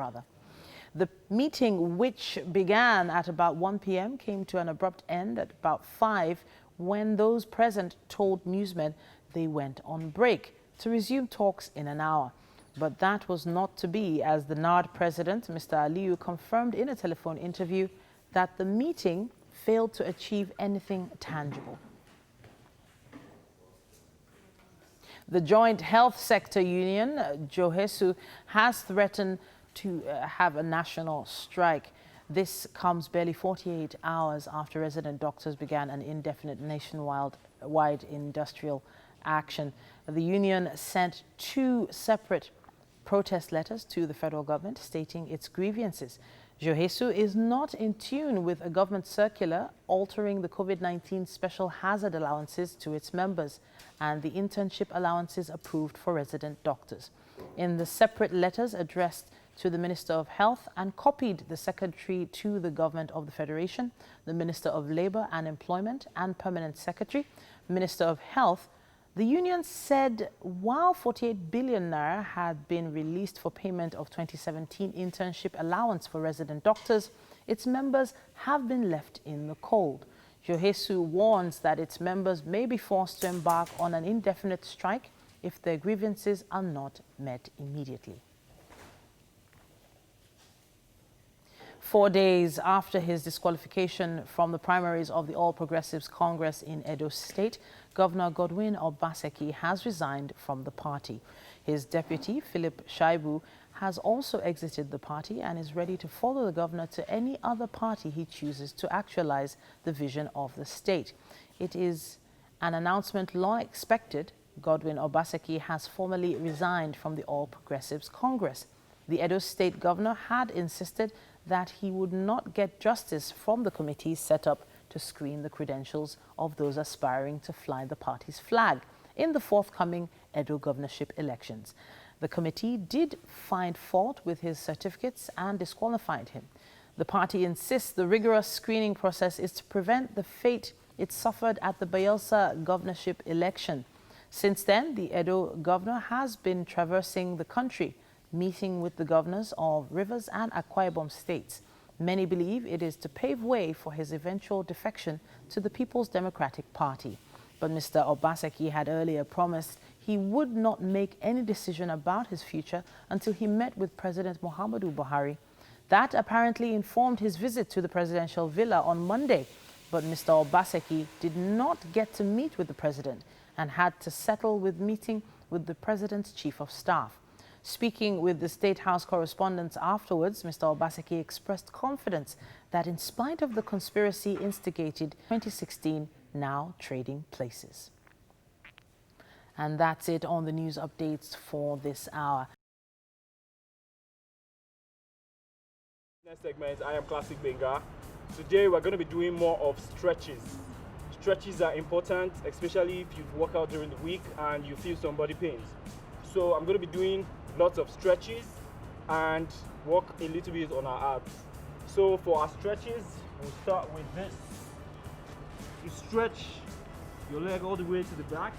Speaker 1: The meeting, which began at about 1 p.m., came to an abrupt end at about 5 when those present told newsmen they went on break to resume talks in an hour. But that was not to be, as the NARD president, Mr. Aliyu, confirmed in a telephone interview that the meeting failed to achieve anything tangible. The Joint Health Sector Union, JOHESU, has threatened to have a national strike. This comes barely 48 hours after resident doctors began an indefinite nationwide industrial action. The union sent 2 separate protest letters to the federal government stating its grievances. Johesu is not in tune with a government circular altering the COVID-19 special hazard allowances to its members and the internship allowances approved for resident doctors. In the separate letters addressed to the Minister of Health and copied the Secretary to the Government of the Federation, the Minister of Labour and Employment and Permanent Secretary, Minister of Health, the union said while 48 billion naira had been released for payment of 2017 internship allowance for resident doctors, its members have been left in the cold. Johesu warns that its members may be forced to embark on an indefinite strike if their grievances are not met immediately. 4 days after his disqualification from the primaries of the All Progressives Congress in Edo State, Governor Godwin Obaseki has resigned from the party. His deputy, Philip Shaibu, has also exited the party and is ready to follow the governor to any other party he chooses to actualize the vision of the state. It is an announcement long expected. Godwin Obaseki has formally resigned from the All Progressives Congress. The Edo State governor had insisted that he would not get justice from the committee set up to screen the credentials of those aspiring to fly the party's flag in the forthcoming Edo governorship elections. The committee did find fault with his certificates and disqualified him. The party insists the rigorous screening process is to prevent the fate it suffered at the Bayelsa governorship election. Since then, the Edo governor has been traversing the country, meeting with the governors of Rivers and Akwa Ibom states. Many believe it is to pave way for his eventual defection to the People's Democratic Party. But Mr. Obaseki had earlier promised he would not make any decision about his future until he met with President Muhammadu Buhari. That apparently informed his visit to the presidential villa on Monday. But Mr. Obaseki did not get to meet with the president and had to settle with meeting with the president's chief of staff. Speaking with the State House correspondents afterwards, Mr. Obaseki expressed confidence that in spite of the conspiracy instigated in 2016, now trading places. And that's it on the news updates for this hour.
Speaker 10: Next segment, I am Classic Benga. Today we're going to be doing more of stretches. Stretches are important, especially if you've worked out during the week and you feel some body pains. So I'm going to be doing lots of stretches and work a little bit on our abs. So for our stretches, we'll start with this. You stretch your leg all the way to the back.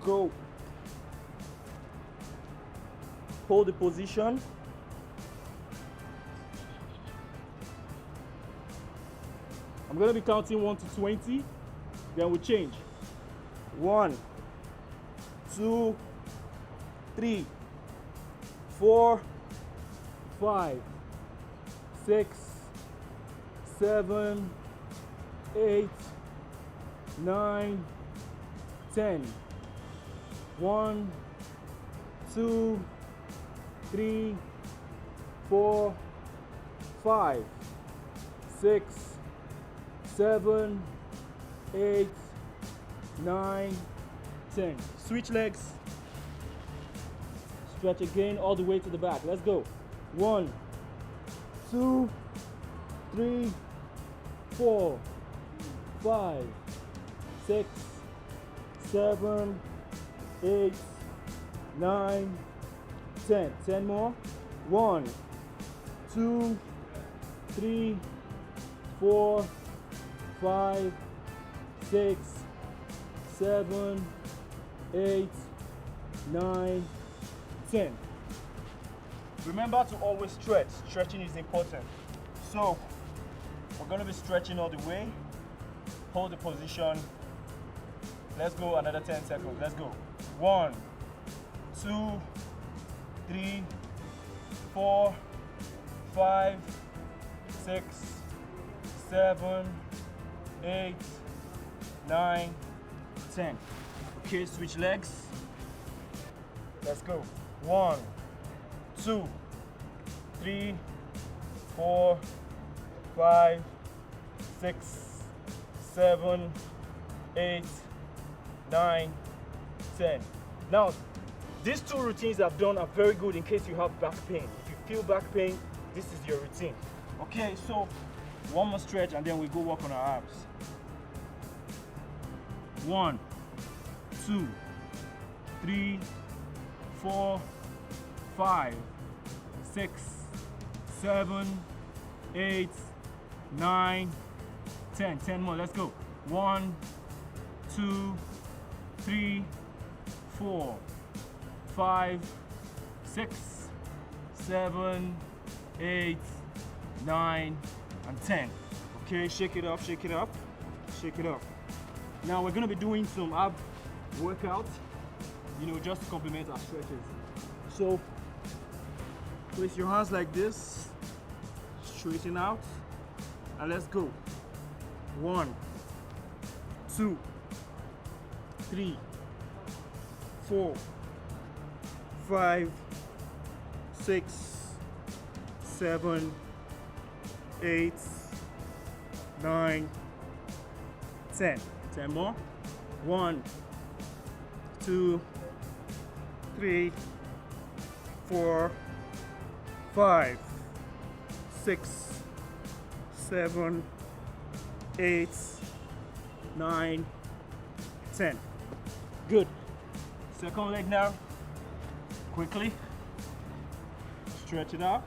Speaker 10: Go. Hold the position. I'm going to be counting 1 to 20, then we'll change. 1, 2, 3, 4, 5, 6, 7, 8, 9, 10. 1, 2, 3, 4, 5, 6, 7, 8, 9, 10. Switch legs. Stretch again all the way to the back. Let's go. 1, 2, 3, 4, 5, 6, 7, 8, 9, 10. 10 more. 1, 2, 3, 4, 5, 6, 7, 8, 9, 10. Remember to always stretch. Stretching is important. So we're going to be stretching all the way. Hold the position. Let's go another 10 seconds. Let's go. 1, 2, 3, 4, 5, 6, 7, 8, 9, 10. Okay, switch legs. Let's go. 1, 2, 3, 4, 5, 6, 7, 8, 9, 10. Now, these two routines I've done are very good in case you have back pain. If you feel back pain, this is your routine. Okay, so one more stretch and then we go work on our abs. 1, 2, 3, 4, 5, 6, 7, 8, 9, 10. 10 more, let's go. 1, 2, 3, 4, 5, 6, 7, 8, 9, and 10. Okay, shake it up, shake it up, shake it up. Now we're gonna be doing some ab workout, just to complement our stretches. So place your hands like this, straighten out, and let's go. 1, 2, 3, 4, 5, 6, 7, 8, 9, 10. 10 more. 1, 2, 3, 4, 5, 6, 7, 8, 9, 10. Good. Second leg now. Quickly. Stretch it out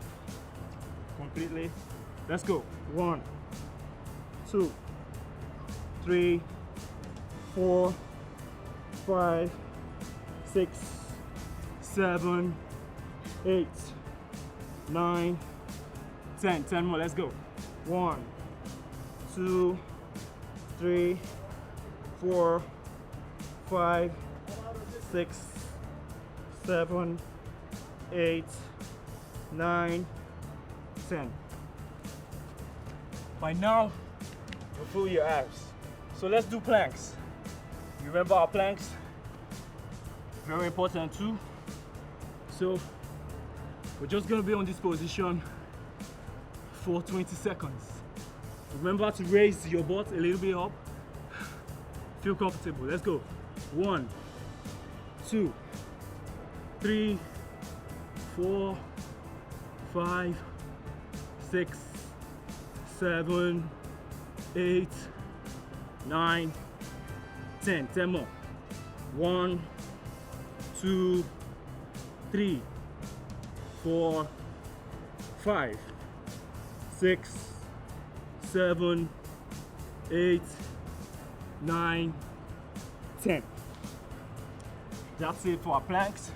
Speaker 10: completely. Let's go. 1, 2, 3, 4, 5, 6, 7, 8, 9, 10. 10 more. Let's go. 1, 2, 3, 4, 5, 6, 7, 8, 9, 10. By now, you feel your abs. So let's do planks. You remember our planks? Very important too. So we're just gonna be on this position for 20 seconds. Remember to raise your butt a little bit up. Feel comfortable. Let's go. 1, 2, 3, 4, 5, 6, 7, 8, 9, 10. 10 more. 1, 2, 3, 4, 5, 6, 7, 8, 9, 10. That's it for our planks.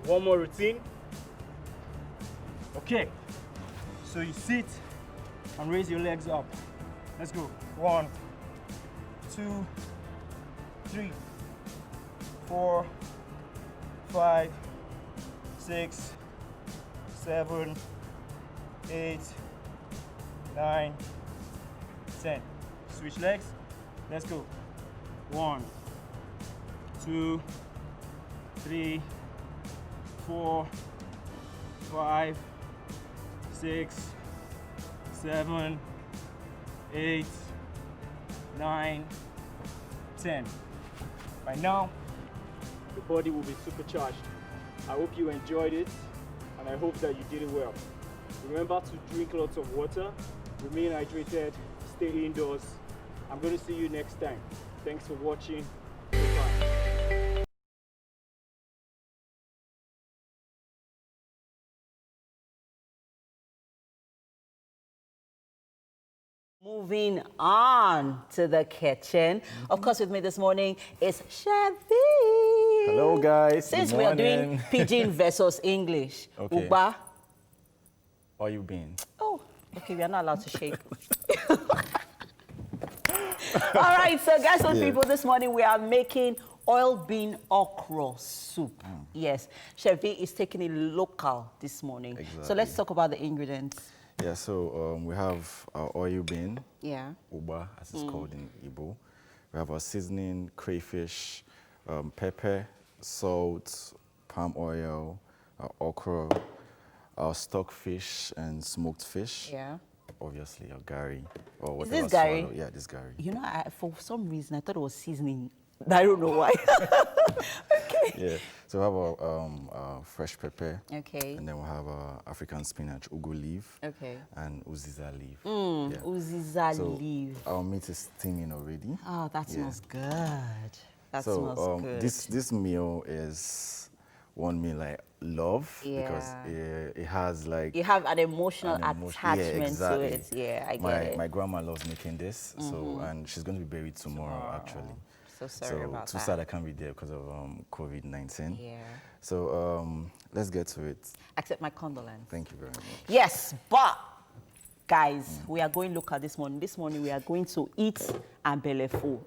Speaker 10: One more routine. Okay, so you sit and raise your legs up. Let's go. 1, 2, 3, 4, 5, 6, 7, 8, 9, 10. Switch legs. Let's go. 1, 2, 3, 4, 5, 6, 7, 8, 9, 10. By now, the body will be supercharged. I hope you enjoyed it, and I hope that you did it well. Remember to drink lots of water, remain hydrated, stay indoors. I'm going to see you next time. Thanks for watching. Goodbye.
Speaker 3: Moving on to the kitchen. Of course, with me this morning is Chevy.
Speaker 11: Hello, guys.
Speaker 3: Since
Speaker 11: Good
Speaker 3: we are
Speaker 11: morning.
Speaker 3: doing Pidgin versus English,
Speaker 11: Okay.
Speaker 3: Uba.
Speaker 11: How you been?
Speaker 3: Oh, okay, we are not allowed to shake. All right, so guys and people, this morning we are making oil bean okra soup. Yes, Chevy is taking it local this morning.
Speaker 11: Exactly.
Speaker 3: So let's talk about the ingredients.
Speaker 11: Yeah, so we have our oil bean,
Speaker 3: Yeah.
Speaker 11: uba, as it's called in Igbo. We have our seasoning, crayfish, pepper, salt, palm oil, okra, our stockfish and smoked fish.
Speaker 3: Yeah.
Speaker 11: Obviously, our gari or
Speaker 3: Is
Speaker 11: whatever.
Speaker 3: this gari?
Speaker 11: Swallow. Yeah, this gari.
Speaker 3: You know, for some reason, I thought it was seasoning. I don't know why. Okay.
Speaker 11: Yeah. So we have our fresh pepper.
Speaker 3: Okay.
Speaker 11: And then we'll have our African spinach, ugu leaf.
Speaker 3: Okay.
Speaker 11: And uziza leaf.
Speaker 3: Uziza
Speaker 11: So
Speaker 3: leaf.
Speaker 11: our meat is steaming already.
Speaker 3: Oh, that smells good. That
Speaker 11: So
Speaker 3: smells good.
Speaker 11: this meal is one meal I love because it has like
Speaker 3: you have an emotional attachment
Speaker 11: exactly.
Speaker 3: to it. Yeah, I get it.
Speaker 11: My grandma loves making this, so and she's going to be buried tomorrow actually.
Speaker 3: So sorry about
Speaker 11: too
Speaker 3: that.
Speaker 11: sad I can't be there because of COVID-19.
Speaker 3: Yeah.
Speaker 11: So let's get to it.
Speaker 3: Accept my condolence.
Speaker 11: Thank you very much.
Speaker 3: Yes, but guys, we are going local this morning. This morning we are going to eat and belly full.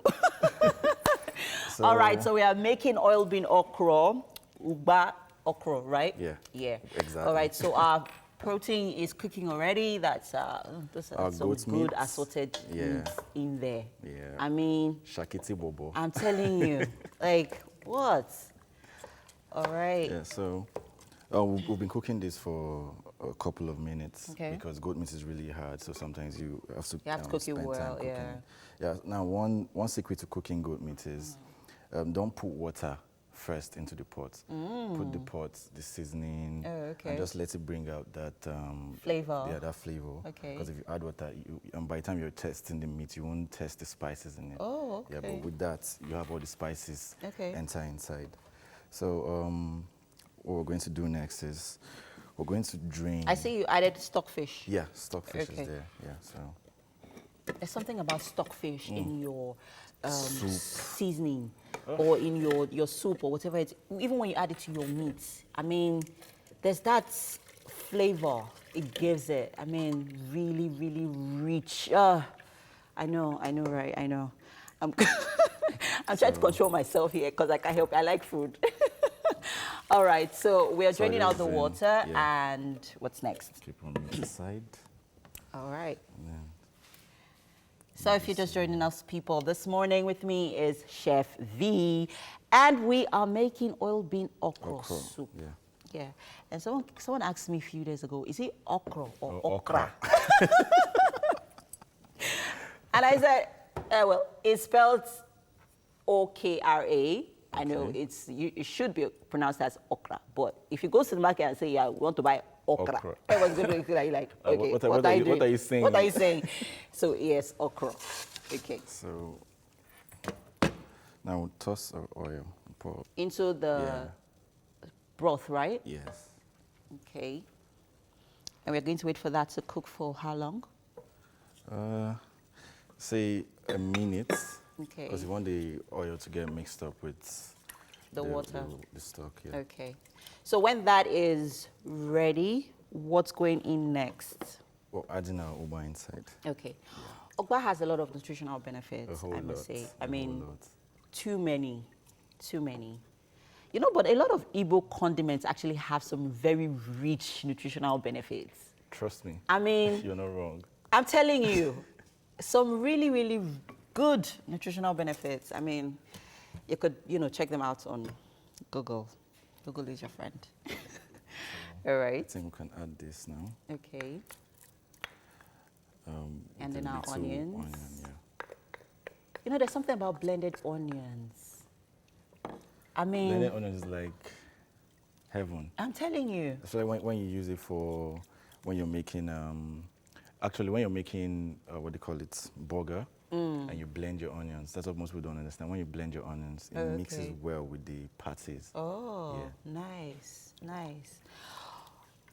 Speaker 3: All right, so we are making oil bean okra, uba okra, right?
Speaker 11: Yeah.
Speaker 3: Yeah.
Speaker 11: Exactly.
Speaker 3: All right, so our protein is cooking already. That's some
Speaker 11: goat
Speaker 3: good
Speaker 11: meat.
Speaker 3: assorted meat in there.
Speaker 11: Yeah.
Speaker 3: I mean,
Speaker 11: Shakiti bobo.
Speaker 3: I'm telling you, like what? All right.
Speaker 11: Yeah. So we've been cooking this for a couple of minutes because goat meat is really hard. So sometimes you have to
Speaker 3: cook it
Speaker 11: spend
Speaker 3: well.
Speaker 11: time cooking it. Yeah. Now one secret to cooking goat meat is don't put water first into the pot. Put the pot, the seasoning, and just let it bring out that
Speaker 3: flavor.
Speaker 11: Yeah, that flavor.
Speaker 3: Okay.
Speaker 11: Because if you add water, and by the time you're testing the meat, you won't test the spices in it.
Speaker 3: Oh, okay.
Speaker 11: Yeah, but with that, you have all the spices enter inside. So what we're going to do next is we're going to drain.
Speaker 3: I see you added stockfish.
Speaker 11: Yeah, stockfish is there. Yeah, so.
Speaker 3: There's something about stockfish in your
Speaker 11: soup
Speaker 3: seasoning or in your soup or whatever it is. Even when you add it to your meat, I mean, there's that flavor it gives it. I mean, really, really rich. I know, right? I know. I'm trying to control myself here because I can't help it. I like food. All right, so we are draining out the water, and what's next?
Speaker 11: Keep on the side.
Speaker 3: All right. So if you're just joining us, people, this morning with me is Chef V, and we are making oil bean okra soup. Yeah. And someone asked me a few days ago, is it okra or okra? And I said, well, it's spelled O-K-R-A. I know it should be pronounced as okra, but if you go to the market and say, yeah, we want to buy okra. Everyone's going to look at you like, okay, what are you saying? What are you saying? So yes, okra. Okay.
Speaker 11: So now we'll toss our oil. Pour
Speaker 3: into the broth, right?
Speaker 11: Yes.
Speaker 3: Okay. And we're going to wait for that to cook for how long?
Speaker 11: Say a minute.
Speaker 3: Okay.
Speaker 11: Because you want the oil to get mixed up with
Speaker 3: the water.
Speaker 11: The stock,
Speaker 3: Okay. So when that is ready, what's going in next?
Speaker 11: Well, adding our Oba inside.
Speaker 3: Okay. Ogba has a lot of nutritional benefits, I must say. I mean, too many. You know, but a lot of Igbo condiments actually have some very rich nutritional benefits.
Speaker 11: Trust me.
Speaker 3: I mean,
Speaker 11: you're not wrong.
Speaker 3: I'm telling you, some really, really good nutritional benefits. I mean, you could, check them out on Google. Google is your friend. All right.
Speaker 11: I think we can add this now.
Speaker 3: Okay. And then our onions. You know, there's something about blended onions. I mean,
Speaker 11: blended onions is like heaven.
Speaker 3: I'm telling you.
Speaker 11: Especially when you use it for when you're making actually when you're making what do you call it, burger, and you blend your onions. That's what most people don't understand. When you blend your onions, it mixes well with the patties.
Speaker 3: Oh, nice.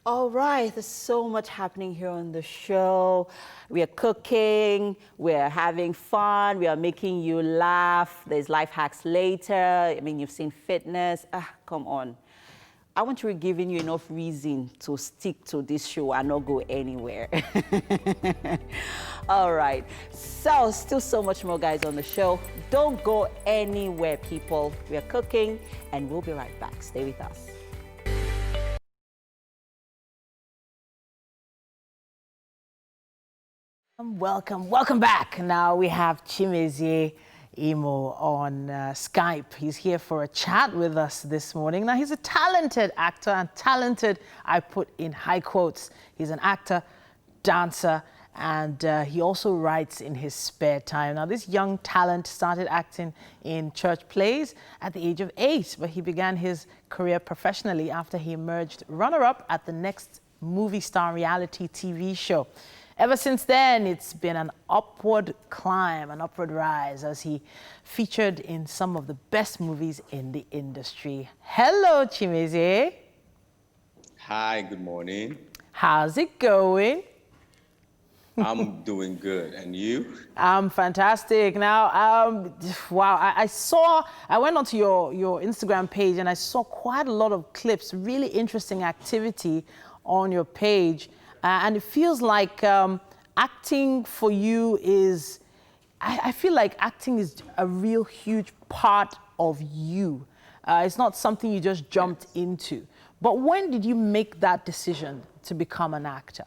Speaker 3: All right, there's so much happening here on the show. We are cooking, we're having fun, we are making you laugh. There's life hacks later. I mean, you've seen fitness. Come on. I want to be giving you enough reason to stick to this show and not go anywhere. All right, so still so much more, guys, on the show. Don't go anywhere, people. We are cooking, and we'll be right back. Stay with us. Welcome back. Now we have Chimezie.
Speaker 1: Imo on Skype. He's here for a chat with us this morning. Now, he's a talented actor, and talented I put in high quotes. He's an actor, dancer, and he also writes in his spare time. Now, this young talent started acting in church plays at the age of 8, but he began his career professionally after he emerged runner-up at the Next Movie Star reality TV show. Ever since then, it's been an upward climb, an upward rise, as he featured in some of the best movies in the industry. Hello, Chimezie.
Speaker 12: Hi, good morning.
Speaker 1: How's it going?
Speaker 12: I'm doing good, and you?
Speaker 1: I'm fantastic. Now, wow, I went onto your Instagram page and I saw quite a lot of clips, really interesting activity on your page. And it feels like acting for you is, I feel like acting is a real huge part of you. It's not something you just jumped into. But when did you make that decision to become an actor?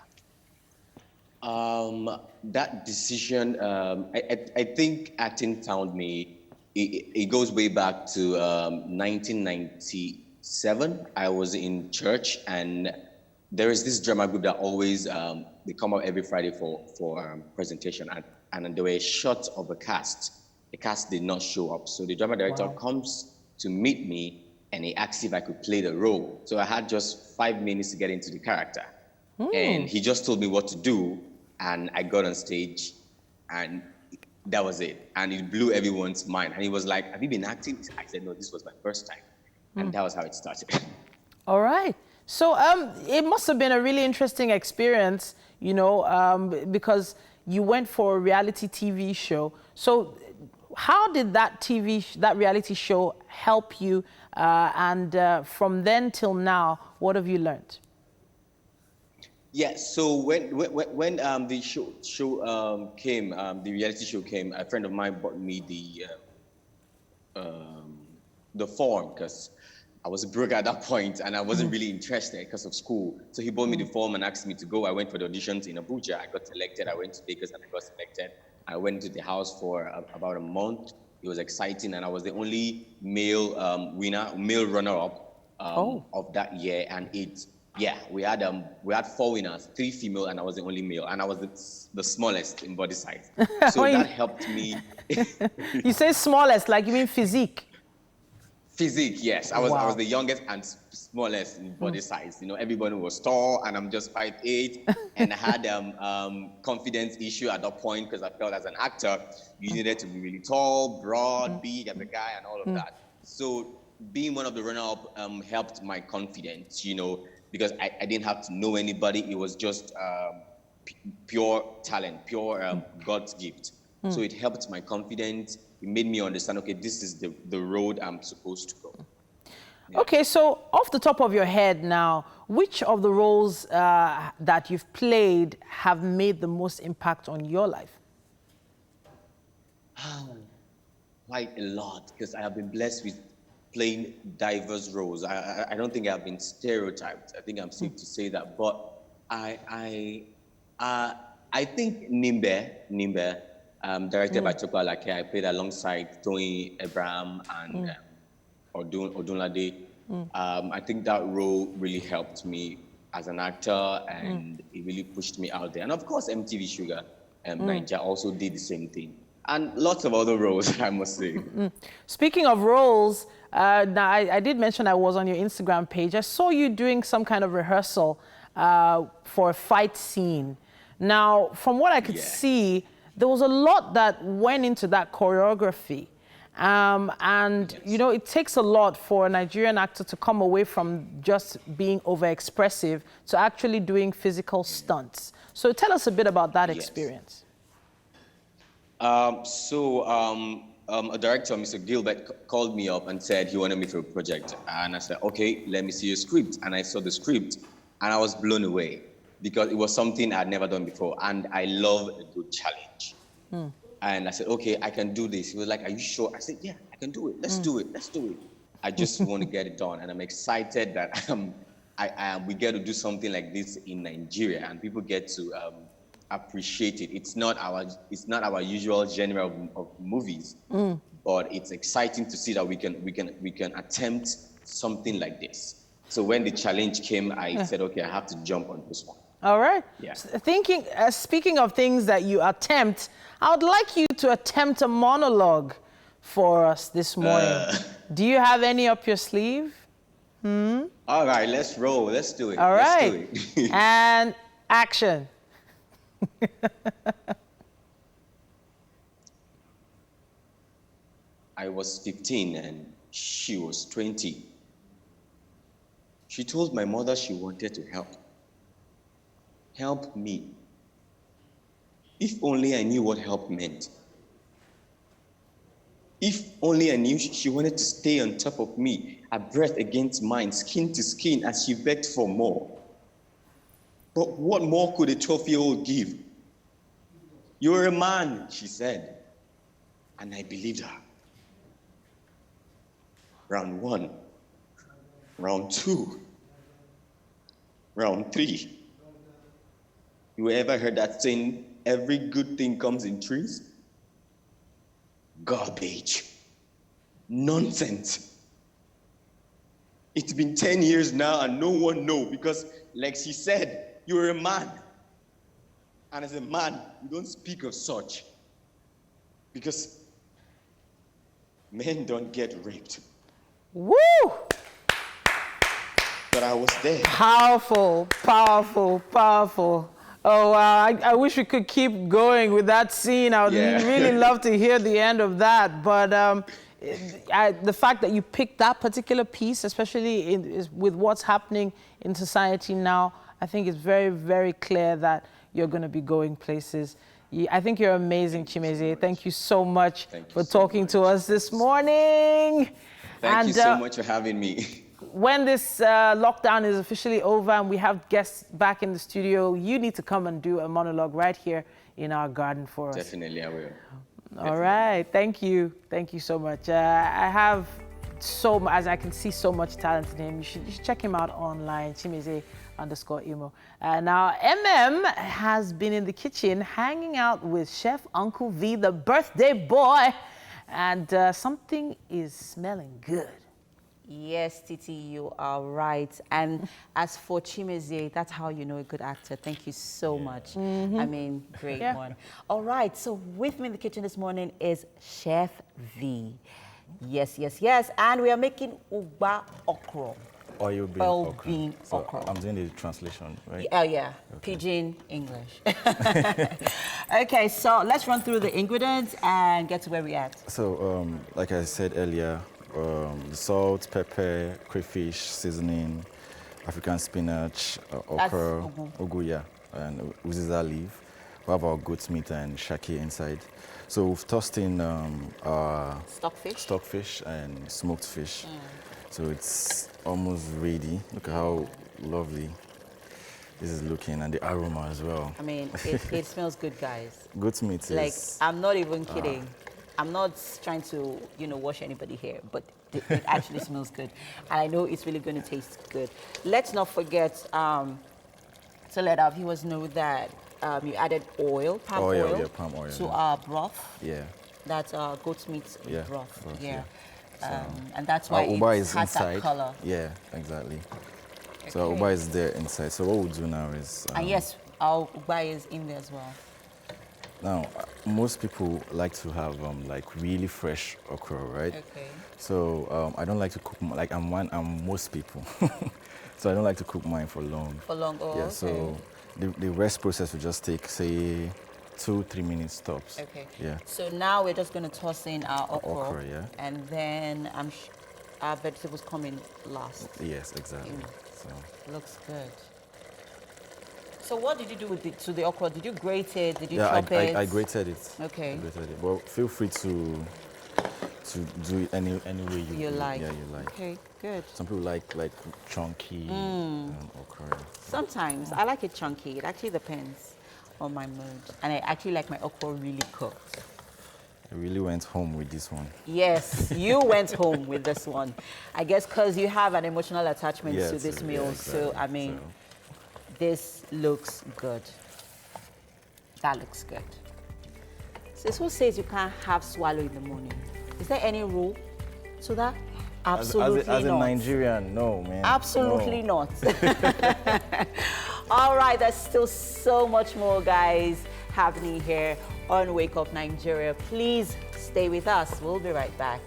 Speaker 12: That decision, I think acting found me, it goes way back to 1997. I was in church, and there is this drama group that always, they come out every Friday for presentation, and there were shots of a cast. The cast did not show up. So the drama director comes to meet me, and he asked if I could play the role. So I had just 5 minutes to get into the character. And he just told me what to do, and I got on stage, and that was it. And it blew everyone's mind. And he was like, "Have you been acting?" I said, "No, this was my first time." And that was how it started.
Speaker 1: All right. So it must have been a really interesting experience, you know, because you went for a reality TV show. So how did that reality show help you? And from then till now, what have you learned?
Speaker 12: Yeah, so when the show came, the reality show came, a friend of mine bought me the form, because I was broke at that point and I wasn't really interested because of school. So he bought me the form and asked me to go. I went for the auditions in Abuja. I got selected. I went to Lagos and I got selected. I went to the house for about a month. It was exciting, and I was the only male male runner-up of that year. And we had 4 winners, 3 female, and I was the only male, and I was the smallest in body size. So that helped me.
Speaker 1: You say smallest, like you mean physique?
Speaker 12: Physique, yes. I was the youngest and smallest in body size. You know, everybody was tall, and I'm just 5'8", and I had confidence issue at that point, because I felt as an actor, you needed to be really tall, broad, big as a guy, and all of that. So being one of the runner-up helped my confidence, you know, because I didn't have to know anybody. It was just pure talent, pure God's gift. So it helped my confidence. It made me understand, okay, this is the road I'm supposed to go. Yeah.
Speaker 1: Okay, so off the top of your head now, which of the roles that you've played have made the most impact on your life?
Speaker 12: Quite a lot, because I have been blessed with playing diverse roles. I don't think I've been stereotyped. I think I'm safe to say that. But I think Nimbe, directed by Topa Lake, I played alongside Tony Abraham and Odunlade. I think that role really helped me as an actor, and it really pushed me out there. And of course, MTV Sugar Nigeria also did the same thing. And lots of other roles, I must say.
Speaker 1: Speaking of roles, now I did mention I was on your Instagram page. I saw you doing some kind of rehearsal for a fight scene. Now, from what I could see, there was a lot that went into that choreography. You know, it takes a lot for a Nigerian actor to come away from just being overexpressive to actually doing physical stunts. So tell us a bit about that experience.
Speaker 12: A director, Mr. Gilbert, called me up and said he wanted me for a project. And I said, okay, let me see your script. And I saw the script, and I was blown away, because it was something I had never done before. And I love a good challenge. And I said, okay, I can do this. He was like, are you sure? I said, yeah, I can do it. Let's do it. Let's do it. I just want to get it done. And I'm excited that we get to do something like this in Nigeria, and people get to appreciate it. It's not our usual genre of movies, but it's exciting to see that we can attempt something like this. So when the challenge came, I said, okay, I have to jump on this one.
Speaker 1: All right.
Speaker 12: Yeah.
Speaker 1: Speaking of things that you attempt, I would like you to attempt a monologue for us this morning. Do you have any up your sleeve?
Speaker 12: All right, let's roll. Let's do it.
Speaker 1: All right.
Speaker 12: Let's do it.
Speaker 1: And action.
Speaker 12: I was 15 and she was 20. She told my mother she wanted to help. Help me. If only I knew what help meant. If only I knew she wanted to stay on top of me, her breath against mine, skin to skin, as she begged for more. But what more could a 12-year-old give? You're a man, she said. And I believed her. Round 1, round 2, round 3. You ever heard that saying, every good thing comes in threes? Garbage. Nonsense. It's been 10 years now and no one knows because, like she said, you're a man. And as a man, you don't speak of such. Because men don't get raped.
Speaker 1: Woo!
Speaker 12: But I was there.
Speaker 1: Powerful, powerful, powerful. Oh, wow. I wish we could keep going with that scene. I would really love to hear the end of that. But the fact that you picked that particular piece, especially with what's happening in society now, I think it's very, very clear that you're going to be going places. I think you're amazing, Chimeze. Thank you so much for talking to us this morning.
Speaker 12: Thank you so much for having me.
Speaker 1: When this lockdown is officially over and we have guests back in the studio, you need to come and do a monologue right here in our garden for us.
Speaker 12: Definitely, I will.
Speaker 1: All right. Thank you. Thank you so much. I have as I can see, so much talent in him. You should check him out online, Chimeze_Imo. Now, has been in the kitchen hanging out with Chef Uncle V, the birthday boy, and something is smelling good.
Speaker 3: Yes, Titi, you are right. And as for Chimeze, that's how you know a good actor. Thank you so much. I mean, great one. All right, so with me in the kitchen this morning is Chef V. Yes, yes, yes. And we are making Ugba okra.
Speaker 11: Oil bean okra. I'm doing the translation, right?
Speaker 3: Oh, yeah. Okay. Pidgin English. Okay, so let's run through the ingredients and get to where we're at.
Speaker 11: So, like I said earlier, salt, pepper, crayfish, seasoning, African spinach, okra, ugu, and uziza leaf. We have our goat's meat and shaki inside. So we've tossed in our stockfish and smoked fish. So it's almost ready. Look at how lovely this is looking, and the aroma as well.
Speaker 3: I mean, it smells good, guys.
Speaker 11: Goat's meat is...
Speaker 3: Like, I'm not even kidding. I'm not trying to, wash anybody here, but it actually smells good. And I know it's really going to taste good. Let's not forget to let our viewers know that you added palm oil to our broth.
Speaker 11: Yeah.
Speaker 3: That's goat's meat broth. Yeah.
Speaker 11: So
Speaker 3: and that's why it has that color.
Speaker 11: Yeah, exactly. Okay. So our uba is there inside. So what we'll do now is...
Speaker 3: and yes, our uba is in there as well.
Speaker 11: Now, most people like to have like really fresh okra, right?
Speaker 3: Okay.
Speaker 11: So I don't like to cook, like I'm most people. So I don't like to cook mine for long.
Speaker 3: For long,
Speaker 11: yeah, okay. So the rest process will just take, say, 2-3 minutes tops.
Speaker 3: Okay.
Speaker 11: Yeah.
Speaker 3: So now we're just going to toss in our okra.
Speaker 11: Yeah.
Speaker 3: And then our vegetables come in last.
Speaker 11: Yes, exactly. So
Speaker 3: looks good. So what did you do to the okra? Did you grate it? Did you chop it?
Speaker 11: I grated it.
Speaker 3: Okay.
Speaker 11: I grated it. Well, feel free to do it any way you
Speaker 3: like.
Speaker 11: Yeah, you like.
Speaker 3: Okay, good.
Speaker 11: Some people like chunky okra.
Speaker 3: Sometimes I like it chunky. It actually depends on my mood, and I actually like my okra really cooked.
Speaker 11: I really went home with this one.
Speaker 3: Yes, you went home with this one. I guess because you have an emotional attachment to this meal. Yeah, exactly. So I mean, this looks good. That looks good. Sis, who says you can't have swallow in the morning? Is there any rule to that? Absolutely
Speaker 11: as a
Speaker 3: not.
Speaker 11: Nigerian, no, man.
Speaker 3: Absolutely
Speaker 11: no.
Speaker 3: not. All right, there's still so much more, guys, happening here on Wake Up Nigeria. Please stay with us. We'll be right back.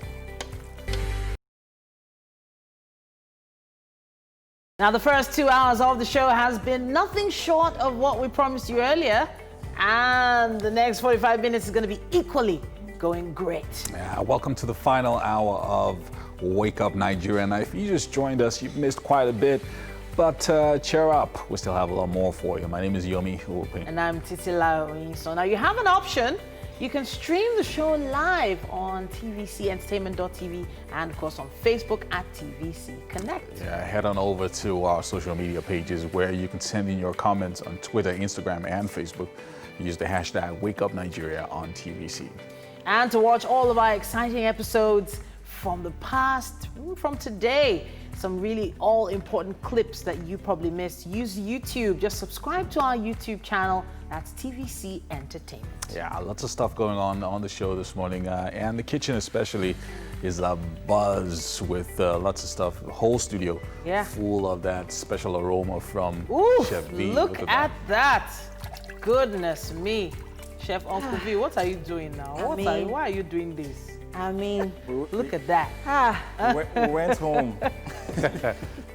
Speaker 1: Now, the first 2 hours of the show has been nothing short of what we promised you earlier. And the next 45 minutes is going to be equally going great.
Speaker 2: Yeah, welcome to the final hour of Wake Up Nigeria. Now, if you just joined us, you've missed quite a bit. But cheer up, we still have a lot more for you. My name is Yomi Uope.
Speaker 1: And I'm Titila. So now you have an option. You can stream the show live on tvcentertainment.tv and, of course, on Facebook at TVC Connect.
Speaker 2: Yeah, head on over to our social media pages where you can send in your comments on Twitter, Instagram, and Facebook. Use the hashtag WakeUpNigeria on TVC.
Speaker 1: And to watch all of our exciting episodes from the past, from today, some really all-important clips that you probably missed, use YouTube. Just subscribe to our YouTube channel. That's TVC Entertainment.
Speaker 2: Yeah, lots of stuff going on the show this morning. And the kitchen especially is a buzz with lots of stuff. The whole studio full of that special aroma from Chef V.
Speaker 1: Look at that. Goodness me. Chef Uncle V, what are you doing now? Why are you doing this?
Speaker 3: I mean,
Speaker 1: look at that.
Speaker 11: We went home.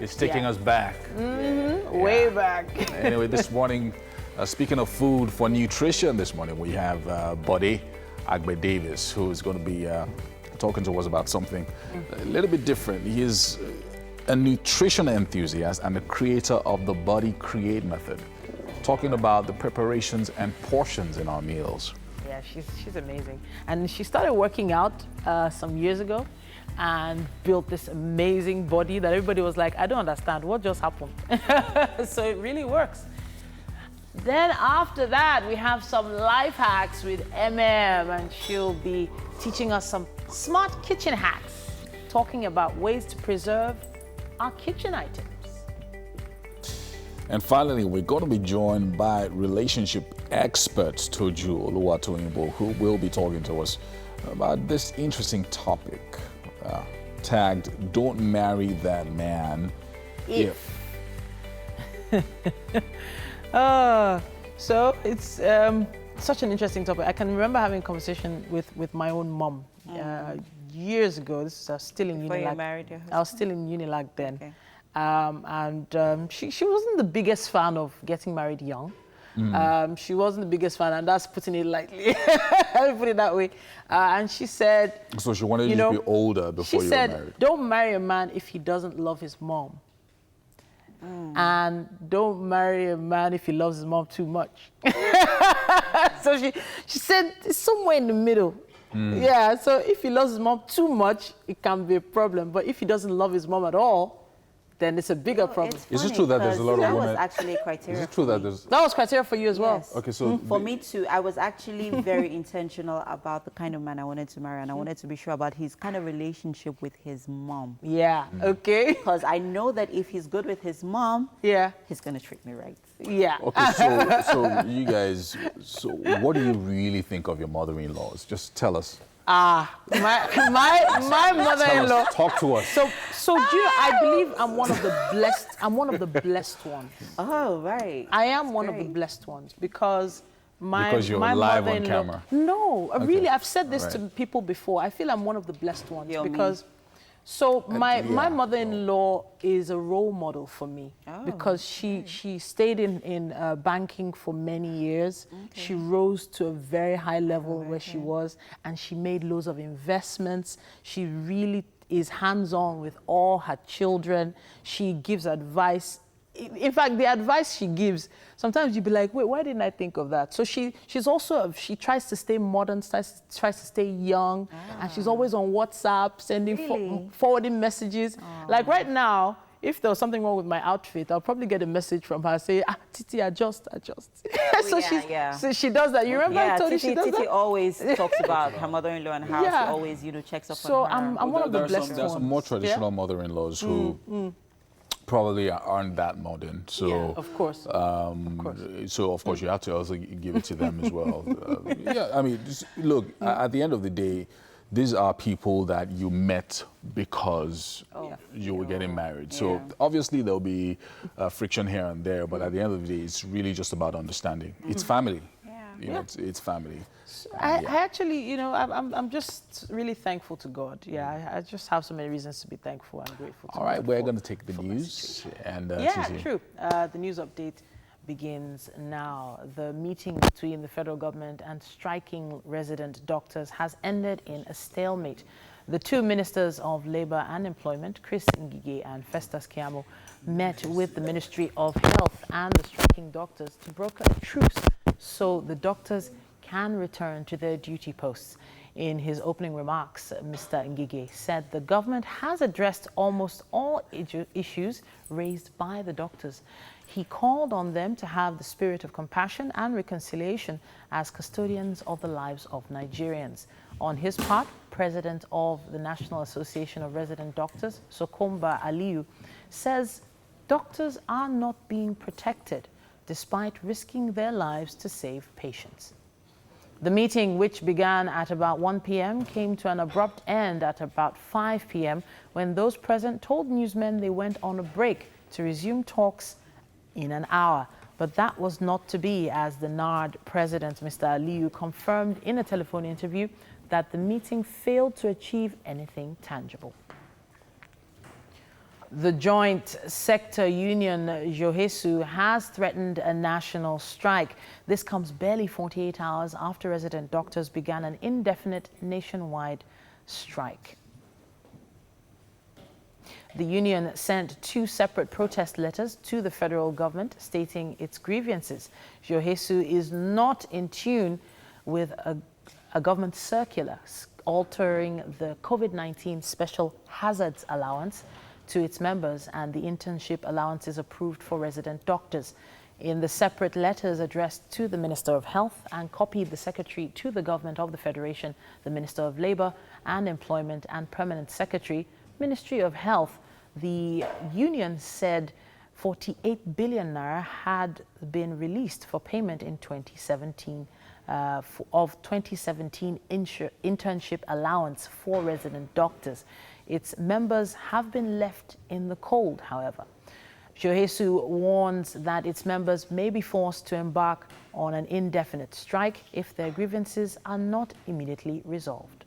Speaker 2: It's taking us back.
Speaker 1: Way back.
Speaker 2: Anyway, this morning, speaking of food for nutrition, this morning we have Bode Agbe Davis, who is going to be talking to us about something a little bit different. He is a nutrition enthusiast and the creator of the Body Create method, talking about the preparations and portions in our meals.
Speaker 1: Yeah, she's amazing. And she started working out some years ago and built this amazing body that everybody was like, I don't understand, what just happened? So it really works. Then after that, we have some life hacks with MM, and she'll be teaching us some smart kitchen hacks, talking about ways to preserve our kitchen items.
Speaker 2: And finally, we're going to be joined by relationship experts Toju Oluwatoyinbo, who will be talking to us about this interesting topic tagged, Don't Marry That Man If.
Speaker 1: So it's such an interesting topic. I can remember having a conversation with my own mom years ago. This was still in
Speaker 3: Before
Speaker 1: Unilag.
Speaker 3: you married your husband?
Speaker 1: I was still in Unilag then.
Speaker 3: Okay.
Speaker 1: She wasn't the biggest fan of getting married young. She wasn't the biggest fan, and that's putting it lightly. Let me put it that way. And she said...
Speaker 2: So she wanted you to be older before you were married.
Speaker 1: She said, don't marry a man if he doesn't love his mom. And don't marry a man if he loves his mom too much. So she said it's somewhere in the middle. Yeah, so if he loves his mom too much, it can be a problem. But if he doesn't love his mom at all, then it's a bigger problem.
Speaker 2: Is it true that there's a lot of women?
Speaker 3: That was actually a criteria.
Speaker 2: Is it true that there's...
Speaker 1: That was criteria for you as well?
Speaker 3: Yes.
Speaker 2: Okay, so...
Speaker 3: For me too, I was actually very intentional about the kind of man I wanted to marry, and I wanted to be sure about his kind of relationship with his mom.
Speaker 1: Yeah, okay.
Speaker 3: Because I know that if he's good with his mom, he's going to treat me right.
Speaker 1: Yeah.
Speaker 2: Okay, so you guys, so what do you really think of your mother-in-laws? Just tell us.
Speaker 1: My mother-in-law.
Speaker 2: Talk to us.
Speaker 1: So do you know, I believe I'm one of the blessed ones.
Speaker 3: Oh, right.
Speaker 1: I am one of the blessed ones because my
Speaker 2: you're
Speaker 1: my
Speaker 2: live on
Speaker 1: mother-in-law.
Speaker 2: camera.
Speaker 1: No,
Speaker 2: Okay.
Speaker 1: really, I've said this to
Speaker 2: Alright.
Speaker 1: people before. I feel I'm one of the blessed ones
Speaker 3: You're
Speaker 1: because. So my mother-in-law is a role model for me because she stayed in banking for many years. Okay. She rose to a very high level where she was, and she made loads of investments. She really is hands-on with all her children. She gives advice. In fact, the advice she gives, sometimes you'd be like, wait, why didn't I think of that? So she tries to stay modern, tries to stay young, and she's always on WhatsApp, sending, forwarding messages. Like right now, if there was something wrong with my outfit, I'll probably get a message from her saying, Titi, adjust. So she does that. You remember I told you she does that?
Speaker 3: Titi always talks about her mother-in-law and how she always, checks up on her.
Speaker 1: So I'm one of the blessed ones.
Speaker 2: There are some more traditional mother-in-laws who probably aren't that modern. So,
Speaker 1: yeah, of course.
Speaker 2: So, of course, you have to also give it to them as well. Yeah, I mean, look, at the end of the day, these are people that you met because you were getting married. So obviously there'll be friction here and there, but at the end of the day, it's really just about understanding. It's family. You know, it's family.
Speaker 1: I actually, you know, I'm just really thankful to God. Yeah, I just have so many reasons to be thankful and grateful to God.
Speaker 2: All right, we're going to take the news. And
Speaker 1: true. The news update begins now. The meeting between the federal government and striking resident doctors has ended in a stalemate. The two ministers of Labor and Employment, Chris Ngige and Festus Keyamo, met with the Ministry of Health and the striking doctors to broker a truce so the doctors can return to their duty posts. In his opening remarks, Mr. Ngige said the government has addressed almost all issues raised by the doctors. He called on them to have the spirit of compassion and reconciliation as custodians of the lives of Nigerians. On his part, President of the National Association of Resident Doctors, Sokomba Aliyu, says doctors are not being protected despite risking their lives to save patients. The meeting, which began at about 1 p.m., came to an abrupt end at about 5 p.m. when those present told newsmen they went on a break to resume talks in an hour. But that was not to be, as the NARD president, Mr. Aliyu, confirmed in a telephone interview that the meeting failed to achieve anything tangible. The joint sector union, Johesu, has threatened a national strike. This comes barely 48 hours after resident doctors began an indefinite nationwide strike. The union sent 2 separate protest letters to the federal government stating its grievances. Johesu is not in tune with a government circular altering the COVID-19 special hazards allowance to its members and the internship allowances approved for resident doctors. In the separate letters addressed to the Minister of Health and copied the Secretary to the Government of the Federation, the Minister of Labor and Employment and Permanent Secretary, Ministry of Health, the union said 48 billion naira had been released for payment in 2017 of 2017 internship allowance for resident doctors. Its members have been left in the cold, however. Johesu warns that its members may be forced to embark on an indefinite strike if their grievances are not immediately resolved.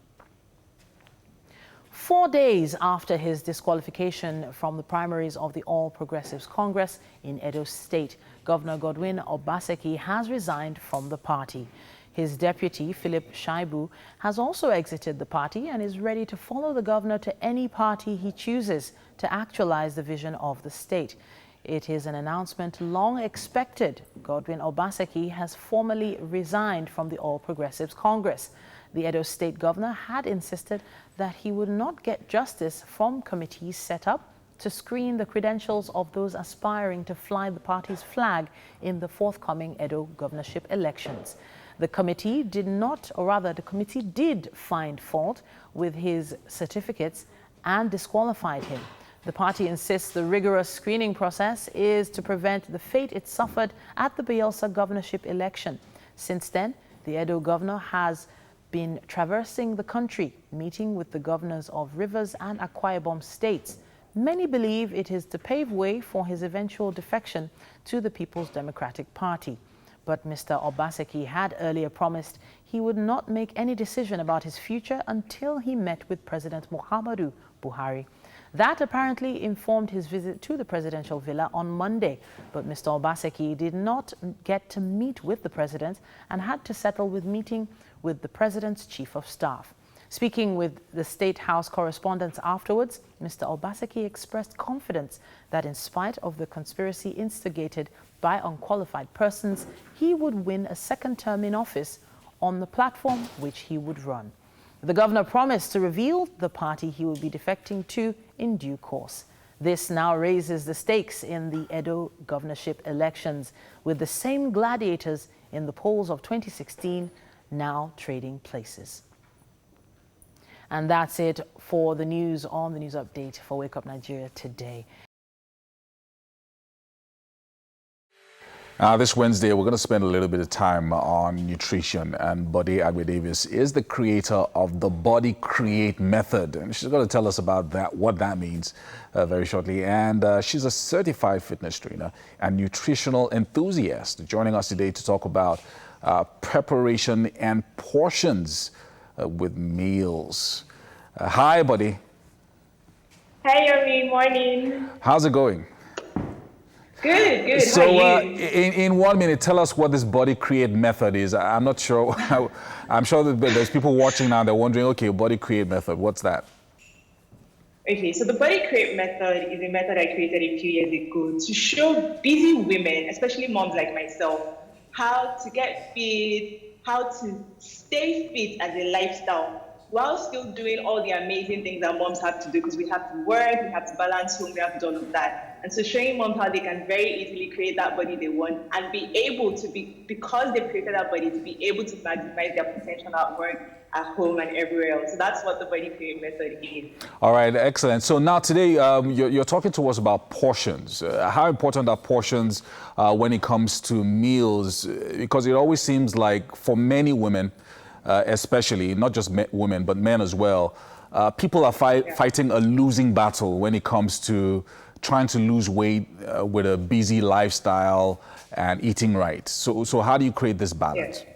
Speaker 1: 4 days after his disqualification from the primaries of the All Progressives Congress in Edo State, Governor Godwin Obaseki has resigned from the party. His deputy, Philip Shaibu, has also exited the party and is ready to follow the governor to any party he chooses to actualize the vision of the state. It is an announcement long expected. Godwin Obaseki has formally resigned from the All Progressives Congress. The Edo State governor had insisted that he would not get justice from committees set up to screen the credentials of those aspiring to fly the party's flag in the forthcoming Edo governorship elections. The committee did not, or rather the committee did find fault with his certificates and disqualified him. The party insists the rigorous screening process is to prevent the fate it suffered at the Bayelsa governorship election. Since then, the Edo governor has been traversing the country, meeting with the governors of Rivers and Akwa Ibom states. Many believe it is to pave way for his eventual defection to the People's Democratic Party. But Mr. Obaseki had earlier promised he would not make any decision about his future until he met with President Muhammadu Buhari. That apparently informed his visit to the presidential villa on Monday, but Mr. Obaseki did not get to meet with the president and had to settle with meeting with the president's chief of staff. Speaking with the State House correspondents afterwards, Mr. Obaseki expressed confidence that in spite of the conspiracy instigated by unqualified persons, he would win a second term in office on the platform which he would run. The governor promised to reveal the party he will be defecting to in due course. This now raises the stakes in the Edo governorship elections, with the same gladiators in the polls of 2016 now trading places. And that's it for the news on the News Update for Wake Up Nigeria today.
Speaker 2: This Wednesday, we're going to spend a little bit of time on nutrition, and Bode Agbe-Davis is the creator of the Body Create method, and she's going to tell us about that, what that means very shortly. And she's a certified fitness trainer and nutritional enthusiast, joining us today to talk about preparation and portions with meals. Hi, Bode.
Speaker 13: Hi, Yomi. Morning.
Speaker 2: How's it going?
Speaker 13: Good, good.
Speaker 2: So,
Speaker 13: how are you?
Speaker 2: in 1 minute, tell us what this Body Create method is. I'm not sure. I'm sure that there's people watching now. They're wondering, okay, Body Create method. What's that?
Speaker 13: Okay, so the Body Create method is a method I created a few years ago to show busy women, especially moms like myself, how to get fit, how to stay fit as a lifestyle, while still doing all the amazing things that moms have to do, because we have to work, we have to balance home, we have to do all of that. And so showing moms how they can very easily create that body they want and be able to be, because they've created that body, to be able to maximize their potential at work, at home, and everywhere else. So that's what the Body Create method is. All
Speaker 2: right, excellent. So now today you're talking to us about portions. How important are portions when it comes to meals? Because it always seems like for many women, especially, not just women, but men as well, people are fighting a losing battle when it comes to trying to lose weight with a busy lifestyle and eating right. So how do you create this balance?
Speaker 13: Yeah.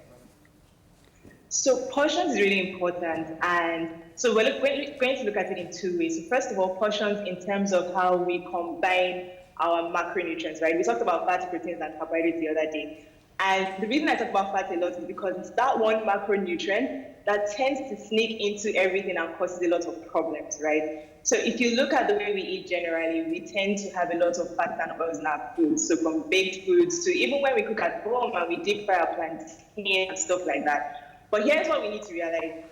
Speaker 13: So portions is really important. And so we're going to look at it in two ways. So first of all, portions in terms of how we combine our macronutrients, right? We talked about fats, proteins, and carbohydrates the other day. And the reason I talk about fat a lot is because it's that one macronutrient that tends to sneak into everything and causes a lot of problems, right? So if you look at the way we eat generally, we tend to have a lot of fats and oils in our foods. So from baked foods to even when we cook at home and we deep fry our plantains and stuff like that. But here's what we need to realize.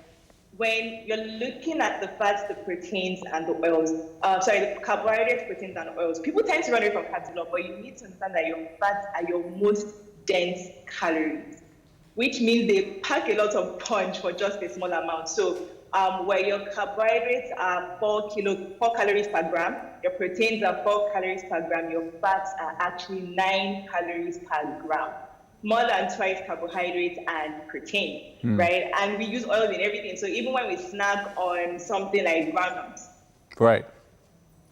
Speaker 13: When you're looking at the fats, the proteins, and the oils, the carbohydrates, proteins, and oils, people tend to run away from fats a lot, but you need to understand that your fats are your most dense calories, which means they pack a lot of punch for just a small amount. So where your carbohydrates are 4 calories per gram, your proteins are 4 calories per gram, your fats are actually 9 calories per gram. More than twice carbohydrates and protein, right? And we use oils in everything. So even when we snack on something like groundnuts,
Speaker 2: right?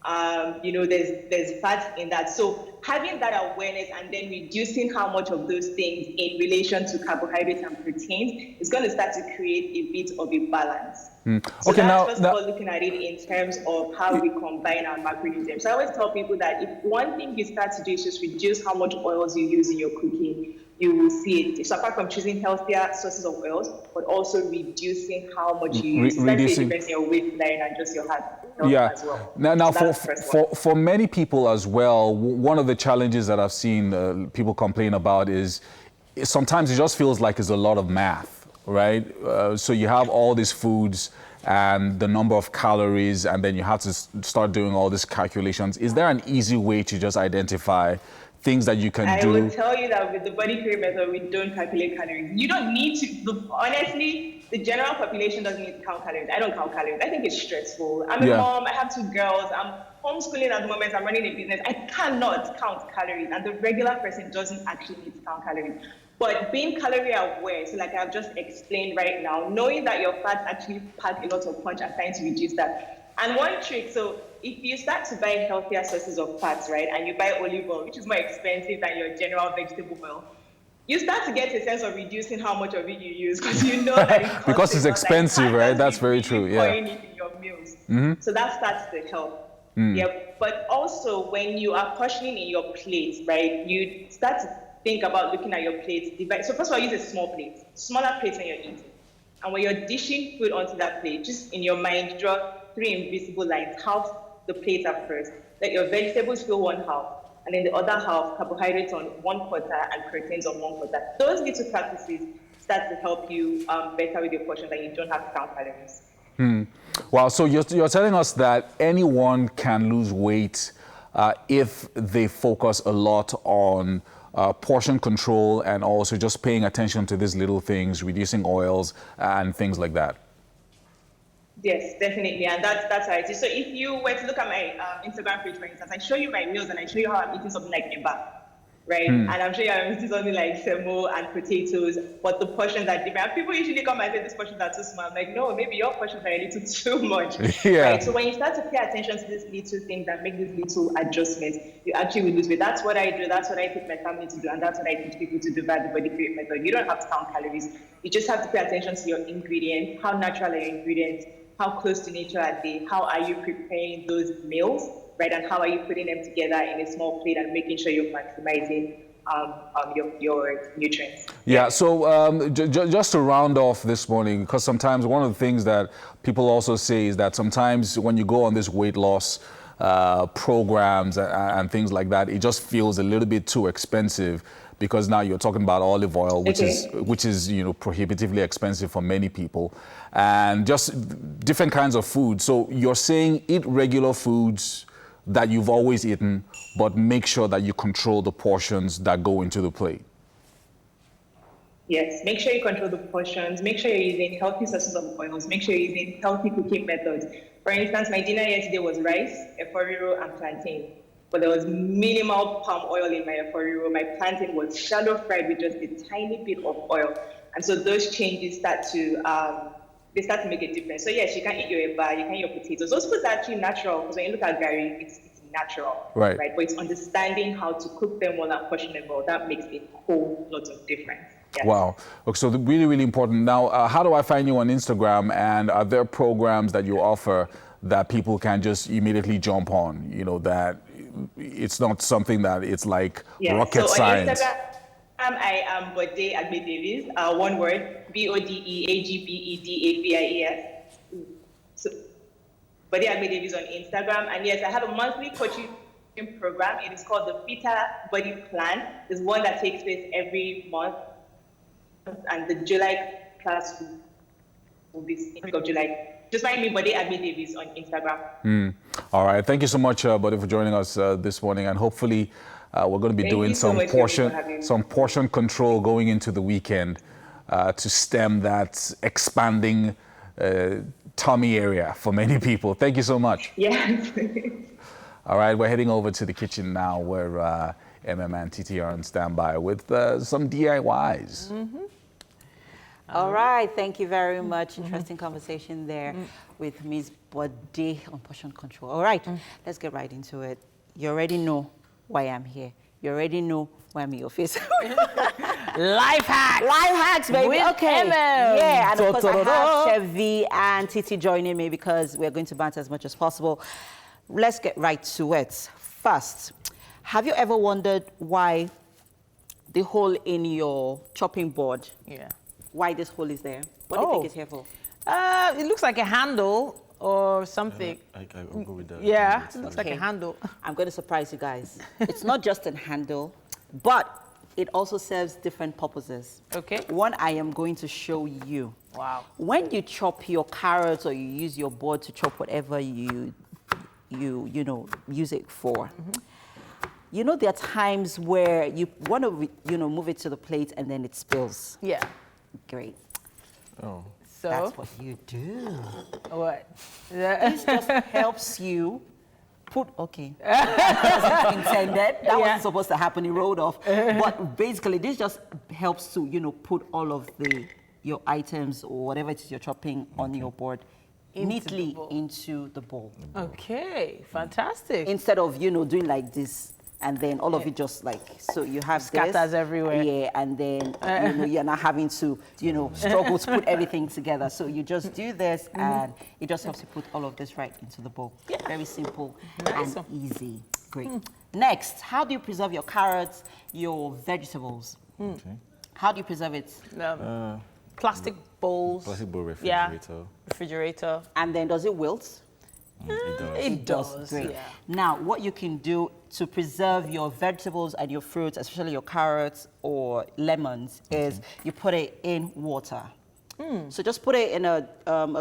Speaker 13: There's fat in that. So having that awareness and then reducing how much of those things in relation to carbohydrates and proteins is going to start to create a bit of a balance. So
Speaker 2: okay,
Speaker 13: that's first of all looking at it in terms of how we combine our macronutrients. So I always tell people that if one thing you start to do is just reduce how much oils you use in your cooking, you will see it. So apart from choosing healthier sources of oils, but also reducing how much you use. That's the difference in your weight line and just your heart health as well.
Speaker 2: Now for many people as well, one of the challenges that I've seen people complain about is sometimes it just feels like it's a lot of math, right? So you have all these foods and the number of calories, and then you have to start doing all these calculations. Is there an easy way to just identify things that you can do?
Speaker 13: I would tell you that with the Body Create method, we don't calculate calories. You don't need to. Honestly, the general population doesn't need to count calories. I don't count calories. I think it's stressful. I'm a mom. I have 2 girls. I'm homeschooling at the moment. I'm running a business. I cannot count calories, and the regular person doesn't actually need to count calories. But being calorie aware, so like I've just explained right now, knowing that your fats actually pack a lot of punch and trying to reduce that. And one trick, so if you start to buy healthier sources of fats, right, and you buy olive oil, which is more expensive than your general vegetable oil, you start to get a sense of reducing how much of it you use, because you know that it costs
Speaker 2: because it's expensive, right? That's very true. Yeah.
Speaker 13: Pouring it in your meals. So that starts to help. Yeah. But also when you are portioning in your plate, right, you start to think about looking at your plate. So first of all, use a small plate, smaller plate when you're eating. And when you're dishing food onto that plate, just in your mind, draw 3 invisible lines. Half the plate at first. Let your vegetables fill 1/2, and then the other half, carbohydrates on 1/4 and proteins on 1/4. Those little practices start to help you better with your portions, and you don't have to count calories.
Speaker 2: Wow, so you're telling us that anyone can lose weight if they focus a lot on portion control and also just paying attention to these little things, reducing oils and things like that.
Speaker 13: Yes, definitely, and that's how it is. So if you were to look at my Instagram page, for instance, I show you my meals and I show you how I'm eating something like eba. right? And I'm sure you're used to something like semo and potatoes, but the portions are different. And people usually come and say these portions are too small. I'm like, no, maybe your portions are a little too much, right? So when you start to pay attention to these little things and make these little adjustments, you actually will lose weight. That's what I do. That's what I teach my family to do, and that's what I teach people to do by the body create method. You don't have to count calories. You just have to pay attention to your ingredients. How natural are your ingredients? How close to nature are they? How are you preparing those meals? Right, and how are you putting them together in a small plate and making sure you're maximizing your nutrients?
Speaker 2: Yeah, so just to round off this morning, because sometimes one of the things that people also say is that sometimes when you go on this weight loss programs and things like that, it just feels a little bit too expensive, because now you're talking about olive oil, which is prohibitively expensive for many people, and just different kinds of food. So you're saying eat regular foods that you've always eaten, but make sure that you control the portions that go into the plate.
Speaker 13: Yes, make sure you control the portions. Make sure you're using healthy sources of oils. Make sure you're using healthy cooking methods. For instance, my dinner yesterday was rice, eforiro, and plantain. But there was minimal palm oil in my eforiro. My plantain was shallow fried with just a tiny bit of oil. And so those changes start to make a difference. So yes, you can eat your eba, you can eat your potatoes. Those foods are actually natural, because when you look at gari, it's natural, right? But it's understanding how to cook them well and portion them well that makes a whole lot of difference. Yes.
Speaker 2: Wow. Okay, so really, really important. Now, how do I find you on Instagram? And are there programs that you offer that people can just immediately jump on? You know, that it's not something that it's like rocket science.
Speaker 13: On Instagram, I am Bode Agbe Davies, one word, BODEAGBEDAVIES. So, Bode Agbe Davies on Instagram. And yes, I have a monthly coaching program. It is called the Fitter Body Plan. It's one that takes place every month. And the July class will be in the week of July. Just find me Bode Agbe Davies on Instagram.
Speaker 2: All right. Thank you so much, Bode, for joining us this morning. And hopefully, we're going to be doing some portion control going into the weekend to stem that expanding tummy area for many people. Thank you so much.
Speaker 13: Yes.
Speaker 2: All right, we're heading over to the kitchen now, where MM and TT are on standby with some DIYs.
Speaker 3: All right, thank you very much. Interesting conversation there with Ms. Bode on portion control. All right, let's get right into it. You already know why I'm here. You already know why I'm in your face.
Speaker 1: Life hacks.
Speaker 3: Life hacks, baby.
Speaker 1: With
Speaker 3: okay.
Speaker 1: MM.
Speaker 3: Yeah, and of course I have Chef V and Titi joining me because we're going to banter as much as possible. Let's get right to it. First, have you ever wondered why the hole in your chopping board, why this hole is there? What do you think it's here for?
Speaker 1: It looks like a handle or something.
Speaker 11: I'll go with that.
Speaker 1: Yeah, it looks like a handle.
Speaker 3: I'm going to surprise you guys. It's not just a handle, but it also serves different purposes.
Speaker 1: Okay.
Speaker 3: One I am going to show you.
Speaker 1: Wow.
Speaker 3: When you chop your carrots or you use your board to chop whatever you use it for, you know, there are times where you want to, move it to the plate and then it spills. Yeah. Great.
Speaker 11: Oh.
Speaker 3: So that's what you do.
Speaker 1: What?
Speaker 3: This just helps you put, that wasn't intended. That wasn't supposed to happen. It rolled off. But basically, this just helps to, put all of your items or whatever it is you're chopping on your board neatly into the bowl.
Speaker 1: Okay, fantastic.
Speaker 3: Instead of, doing like this, and then all of it just so you have
Speaker 1: scatters everywhere.
Speaker 3: Yeah, and then, you're not having to, struggle to put everything together. So you just do this, and it just helps you put all of this right into the bowl. Yeah. Very simple and easy. Great. Next, how do you preserve your carrots, your vegetables? Okay. How do you preserve it?
Speaker 1: Plastic bowls.
Speaker 11: Plastic bowl, refrigerator.
Speaker 1: Yeah, refrigerator.
Speaker 3: And then does it wilt?
Speaker 11: It does.
Speaker 1: It does.
Speaker 3: Great.
Speaker 1: Yeah.
Speaker 3: Now, what you can do to preserve your vegetables and your fruits, especially your carrots or lemons, is you put it in water. So just put it in a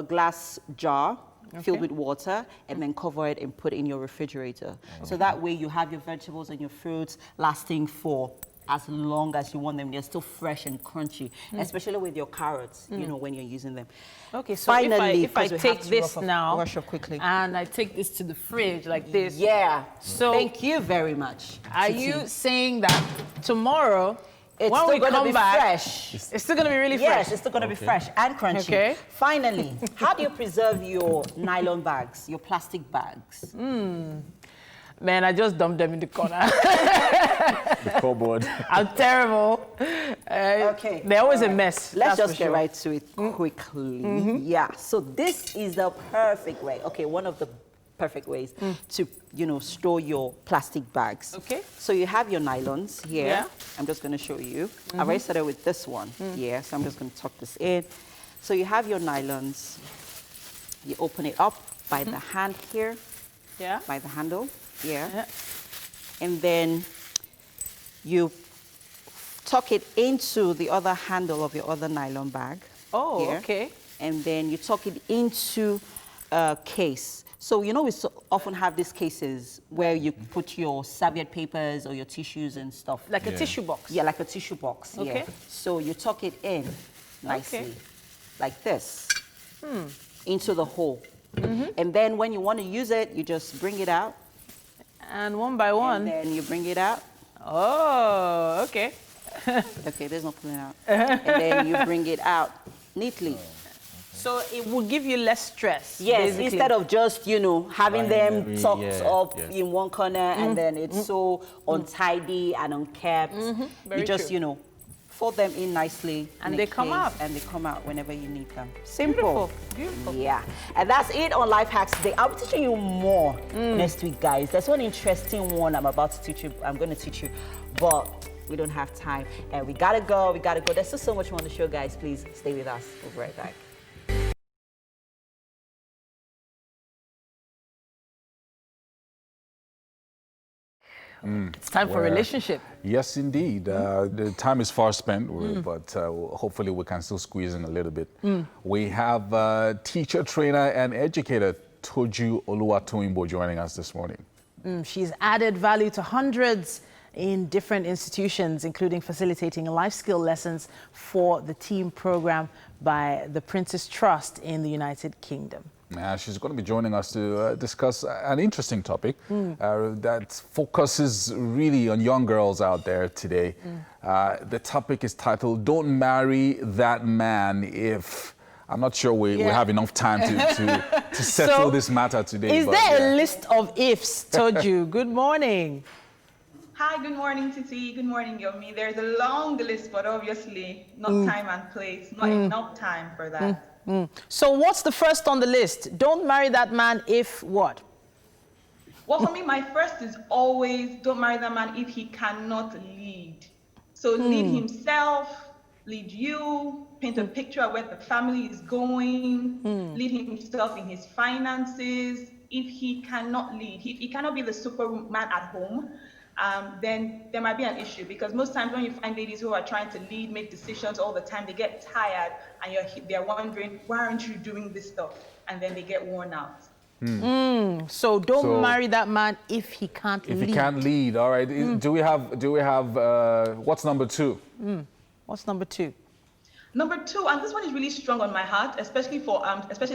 Speaker 3: glass jar filled with water, and then cover it and put it in your refrigerator. So that way you have your vegetables and your fruits lasting for as long as you want them. They're still fresh and crunchy, especially with your carrots, you know, when you're using them.
Speaker 1: Okay, so
Speaker 3: finally,
Speaker 1: if I take this now,
Speaker 3: rush up quickly,
Speaker 1: and I take this to the fridge like this.
Speaker 3: Yeah.
Speaker 1: So
Speaker 3: thank you very much.
Speaker 1: Are you saying that tomorrow,
Speaker 3: it's
Speaker 1: when
Speaker 3: still
Speaker 1: we
Speaker 3: going to
Speaker 1: come
Speaker 3: be
Speaker 1: back,
Speaker 3: fresh?
Speaker 1: It's still going to be really fresh?
Speaker 3: Yes, it's still going to be fresh and crunchy. Okay. Finally, how do you preserve your nylon bags, your plastic bags?
Speaker 1: Man, I just dumped them in the corner.
Speaker 2: The cupboard.
Speaker 1: I'm terrible.
Speaker 3: Okay.
Speaker 1: They're always a mess.
Speaker 3: Let's just get right to it quickly. Yeah, so this is the perfect way. Okay, one of the perfect ways to, you know, store your plastic bags. Okay. So you have your nylons here. Yeah. I'm just going to show you. I've already started with this one here, so I'm just going to tuck this in. So you have your nylons. You open it up by the hand here. Yeah. By the handle. Yeah. And then you tuck it into the other handle of your other nylon bag. Oh, here. Okay. And then you tuck it into a case. So, you know, we so often have these cases where you put your serviette papers or your tissues and stuff.
Speaker 1: Like a tissue box?
Speaker 3: Yeah, like a tissue box. Okay. Yeah. So you tuck it in nicely, like this, into the hole. And then when you want to use it, you just bring it out. And one by one? And then you bring it out. Oh, okay. Okay, there's no pulling out. And then you bring it out neatly.
Speaker 1: So it will give you less stress.
Speaker 3: Yes,
Speaker 1: basically.
Speaker 3: Instead of just, you know, having them tucked up in one corner and then it's so untidy and unkept. You just, you know, fold them in nicely.
Speaker 1: And they come out.
Speaker 3: And they come out whenever you need them. Simple.
Speaker 1: Beautiful.
Speaker 3: Yeah. And that's it on Life Hacks today. I'll be teaching you more next week, guys. There's one interesting one I'm about to teach you. I'm going to teach you, but we don't have time. And we got to go. We got to go. There's still so much more on the show, guys. Please stay with us. We'll be right back.
Speaker 1: It's time for a relationship.
Speaker 2: Yes, indeed. The time is far spent, but hopefully we can still squeeze in a little bit. We have teacher, trainer, and educator Toju Oluwatoyinbo joining us this morning.
Speaker 1: She's added value to hundreds in different institutions, including facilitating life skill lessons for the team program by the Prince's Trust in the United Kingdom.
Speaker 2: She's going to be joining us to discuss an interesting topic that focuses really on young girls out there today. The topic is titled, "Don't Marry That Man If..." I'm not sure we have enough time to settle this matter today.
Speaker 1: Is there a list of ifs, Toju? Good morning.
Speaker 14: Hi, good morning, Titi. Good morning, Yomi. There's a long list, but obviously not time and place, not enough time for that.
Speaker 1: So what's the first on the list? Don't marry that man if what?
Speaker 14: Well, for me, my first is always don't marry that man if he cannot lead. So lead himself, lead you, paint a picture of where the family is going, lead himself in his finances. If he cannot lead, if he cannot be the superman at home, then there might be an issue, because most times when you find ladies who are trying to lead, make decisions all the time, they get tired and they're wondering, why aren't you doing this stuff? And then they get worn out.
Speaker 1: So don't marry that man if he can't lead.
Speaker 2: If he can't lead, all right. Do we have what's number two?
Speaker 1: What's number two?
Speaker 14: Number two, and this one is really strong on my heart, especially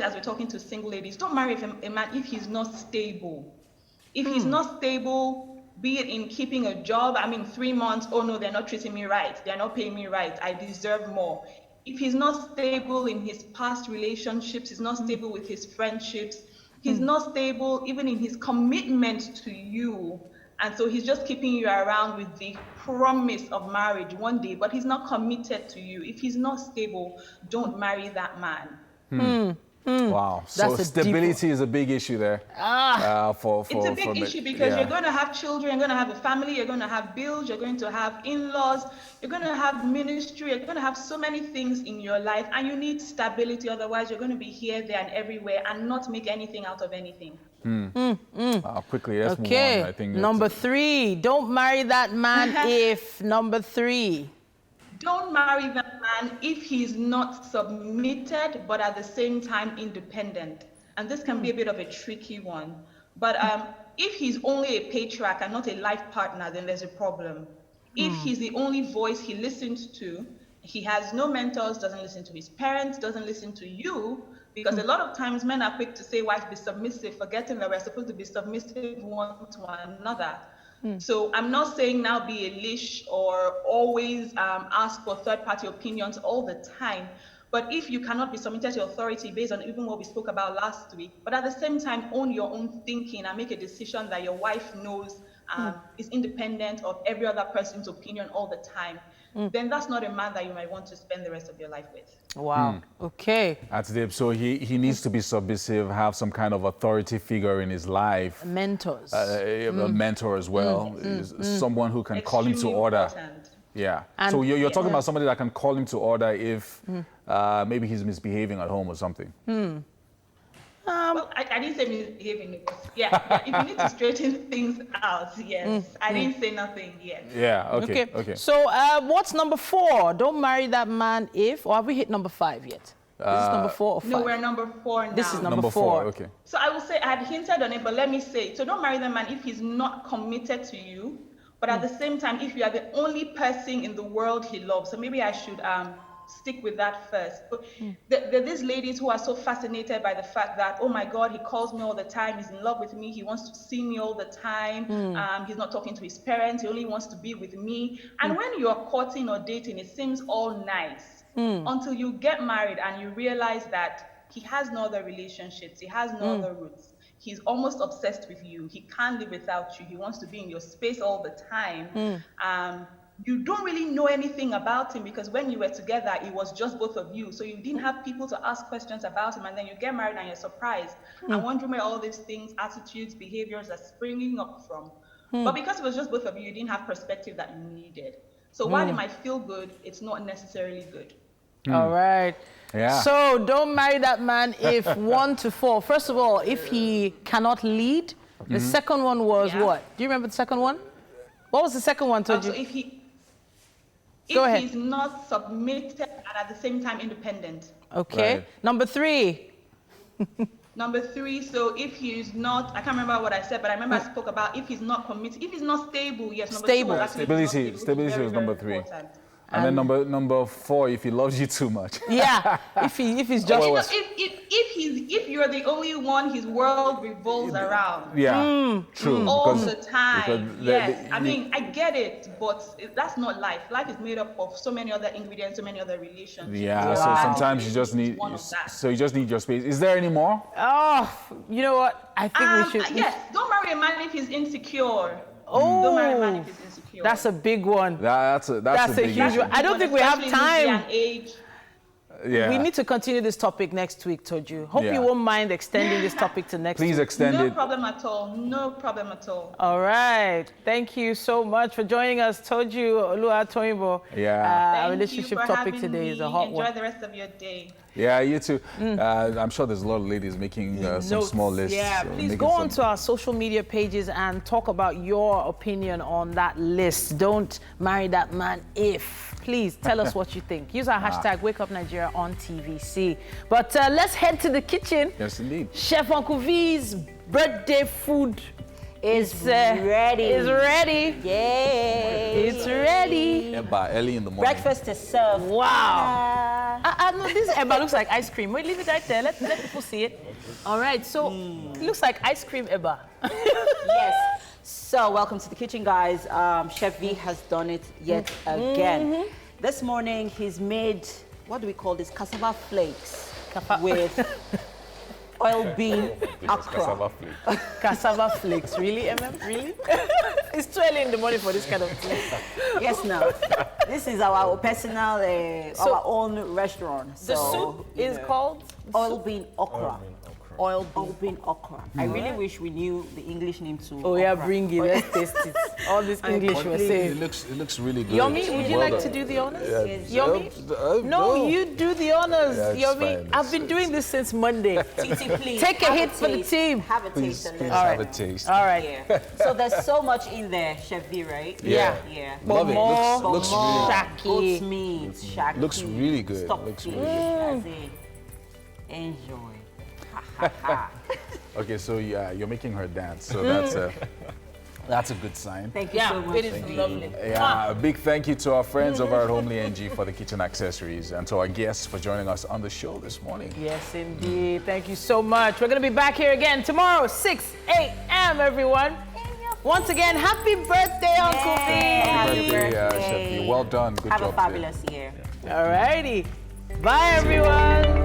Speaker 14: as we're talking to single ladies. Don't marry a man if he's not stable. If he's not stable, be it in keeping a job, 3 months, oh no, they're not treating me right, they're not paying me right, I deserve more. If he's not stable in his past relationships, he's not stable with his friendships, he's not stable even in his commitment to you, and so he's just keeping you around with the promise of marriage one day, but he's not committed to you. If he's not stable, don't marry that man.
Speaker 2: Wow. So stability is a big issue there.
Speaker 14: It's a big issue because you're going to have children, you're going to have a family, you're going to have bills, you're going to have in-laws, you're going to have ministry, you're going to have so many things in your life, and you need stability. Otherwise, you're going to be here, there, and everywhere and not make anything out of anything.
Speaker 2: Quickly, let's move on. I think
Speaker 1: number three, don't marry that man if. Number three.
Speaker 14: Don't marry that man if he's not submitted, but at the same time independent. And this can be a bit of a tricky one. But if he's only a patriarch and not a life partner, then there's a problem. If he's the only voice he listens to, he has no mentors, doesn't listen to his parents, doesn't listen to you, because a lot of times men are quick to say, wife, be submissive, forgetting that we're supposed to be submissive one to another. So I'm not saying now be a leash or always ask for third-party opinions all the time. But if you cannot be submitted to authority based on even what we spoke about last week, but at the same time own your own thinking and make a decision that your wife knows is independent of every other person's opinion all the time, then that's not a man that you might want to spend the rest of your life with.
Speaker 1: Wow. Okay.
Speaker 2: That's deep. So he needs to be submissive, have some kind of authority figure in his life.
Speaker 1: Mentors.
Speaker 2: A mentor as well. Someone who can call him to order. Yeah.
Speaker 1: And
Speaker 2: so you're talking about somebody that can call him to order if maybe he's misbehaving at home or something.
Speaker 14: Well, I didn't say misbehaving. Yeah, if you need to straighten things out, yes. I didn't say nothing yet.
Speaker 2: Yeah, okay.
Speaker 1: So what's number 4? Don't marry that man if, or have we hit number 5 yet? This is number 4 or 5?
Speaker 14: No, we're number 4 now.
Speaker 1: This is number 4.
Speaker 2: Okay.
Speaker 14: So I will say, I had hinted on it, but let me say, so don't marry the man if he's not committed to you, but at the same time, if you are the only person in the world he loves. So maybe I should stick with that first. But there are these ladies who are so fascinated by the fact that, oh my God, he calls me all the time, he's in love with me, he wants to see me all the time, he's not talking to his parents, he only wants to be with me. And when you're courting or dating, it seems all nice until you get married and you realize that he has no other relationships, he has no other roots. He's almost obsessed with you. He can't live without you. He wants to be in your space all the time. You don't really know anything about him because when you were together, it was just both of you. So you didn't have people to ask questions about him. And then you get married and you're surprised and wondering where all these things, attitudes, behaviors are springing up from. But because it was just both of you, you didn't have perspective that you needed. So while it might feel good, it's not necessarily good.
Speaker 1: All right.
Speaker 2: Yeah.
Speaker 1: So don't marry that man if 1 to 4. First of all, if he cannot lead. The second one was what? Do you remember the second one? What was the second one, Toju?
Speaker 14: So if he's not submitted and at the same time independent.
Speaker 1: Okay.
Speaker 2: Right.
Speaker 1: Number 3.
Speaker 14: Number 3, so if he's not, I can't remember what I said, but I remember I spoke about if he's not committed, if he's not stable, yes, number 2 was actually
Speaker 2: Stability was number 3.
Speaker 14: Important.
Speaker 2: And then number 4, if he loves you too much.
Speaker 1: Yeah, if he's just...
Speaker 14: If you're the only one his world revolves around.
Speaker 2: Yeah, true.
Speaker 14: All the time. Yes, I mean, I get it, but that's not life. Life is made up of so many other ingredients, so many other relationships.
Speaker 2: Yeah, so sometimes you just need, you just need your space. Is there any more?
Speaker 1: Oh, you know what? I think we should...
Speaker 14: Yes, don't marry a man if he's insecure.
Speaker 1: Oh,
Speaker 14: don't marry a man if he's insecure.
Speaker 1: That's a big one.
Speaker 2: That's a
Speaker 1: huge one. I don't think we have time.
Speaker 2: Yeah.
Speaker 1: We need to continue this topic next week, Toju. Hope you won't mind extending this topic to next week.
Speaker 2: Please extend it.
Speaker 14: No problem at all. No problem at all.
Speaker 1: All right. Thank you so much for joining us, Toju Oluwatoyinbo.
Speaker 2: Yeah.
Speaker 1: Our relationship topic today is a hot one.
Speaker 14: Enjoy the rest of your day.
Speaker 2: Yeah, you too. I'm sure there's a lot of ladies making some small lists.
Speaker 1: Yeah, please go on to our social media pages and talk about your opinion on that list. Don't marry that man if. Please tell us what you think. Use our hashtag WakeUpNigeria on TVC. But let's head to the kitchen.
Speaker 2: Yes, indeed.
Speaker 1: Chef Uncle V's birthday food
Speaker 3: is ready.
Speaker 1: Is ready.
Speaker 3: Yay.
Speaker 1: It's ready.
Speaker 2: Eba, early in the morning.
Speaker 3: Breakfast is served.
Speaker 1: Wow. No, this Eba looks like ice cream. Wait, leave it right there. Let people see it. All right, so it looks like ice cream Eba.
Speaker 3: Yes. So welcome to the kitchen, guys. Chef V has done it yet again. This morning he's made, what do we call this? Cassava flakes with oil bean okra.
Speaker 1: Cassava flakes, really, MM? Really? It's too early in the morning for this kind of thing.
Speaker 3: Yes, now. This is our personal, our own restaurant.
Speaker 1: The soup is called?
Speaker 3: Oil bean okra. Oil bean okra. I really wish we knew the English name too.
Speaker 1: Oh yeah, bring it. Let's taste it. All this English we're saying.
Speaker 2: It looks really good.
Speaker 1: Yomi, would you like to do the honors? Yomi? No, you do the honors. Yomi, I've been doing this since Monday.
Speaker 3: Titi, please.
Speaker 1: Take a hit for the team.
Speaker 3: Have a taste.
Speaker 2: Please have a taste.
Speaker 1: All right.
Speaker 3: Yeah. So there's so much in there, Chef V, right?
Speaker 2: Yeah. Love it. Looks really
Speaker 3: good. Goat's meat, shaki.
Speaker 2: Looks really good.
Speaker 3: Looks really good. Enjoy.
Speaker 2: Okay, so you're making her dance. So that's That's a good sign.
Speaker 3: Thank you so much.
Speaker 1: It is lovely.
Speaker 2: Yeah, a big thank you to our friends over at Homely NG for the kitchen accessories, and to our guests for joining us on the show this morning.
Speaker 1: Yes, indeed. Thank you so much. We're going to be back here again tomorrow, 6 a.m., everyone. Once again, happy birthday, Uncle V.
Speaker 2: Happy birthday, Chef V. Well done. Good job.
Speaker 3: Have a fabulous year.
Speaker 1: All righty. Bye, everyone.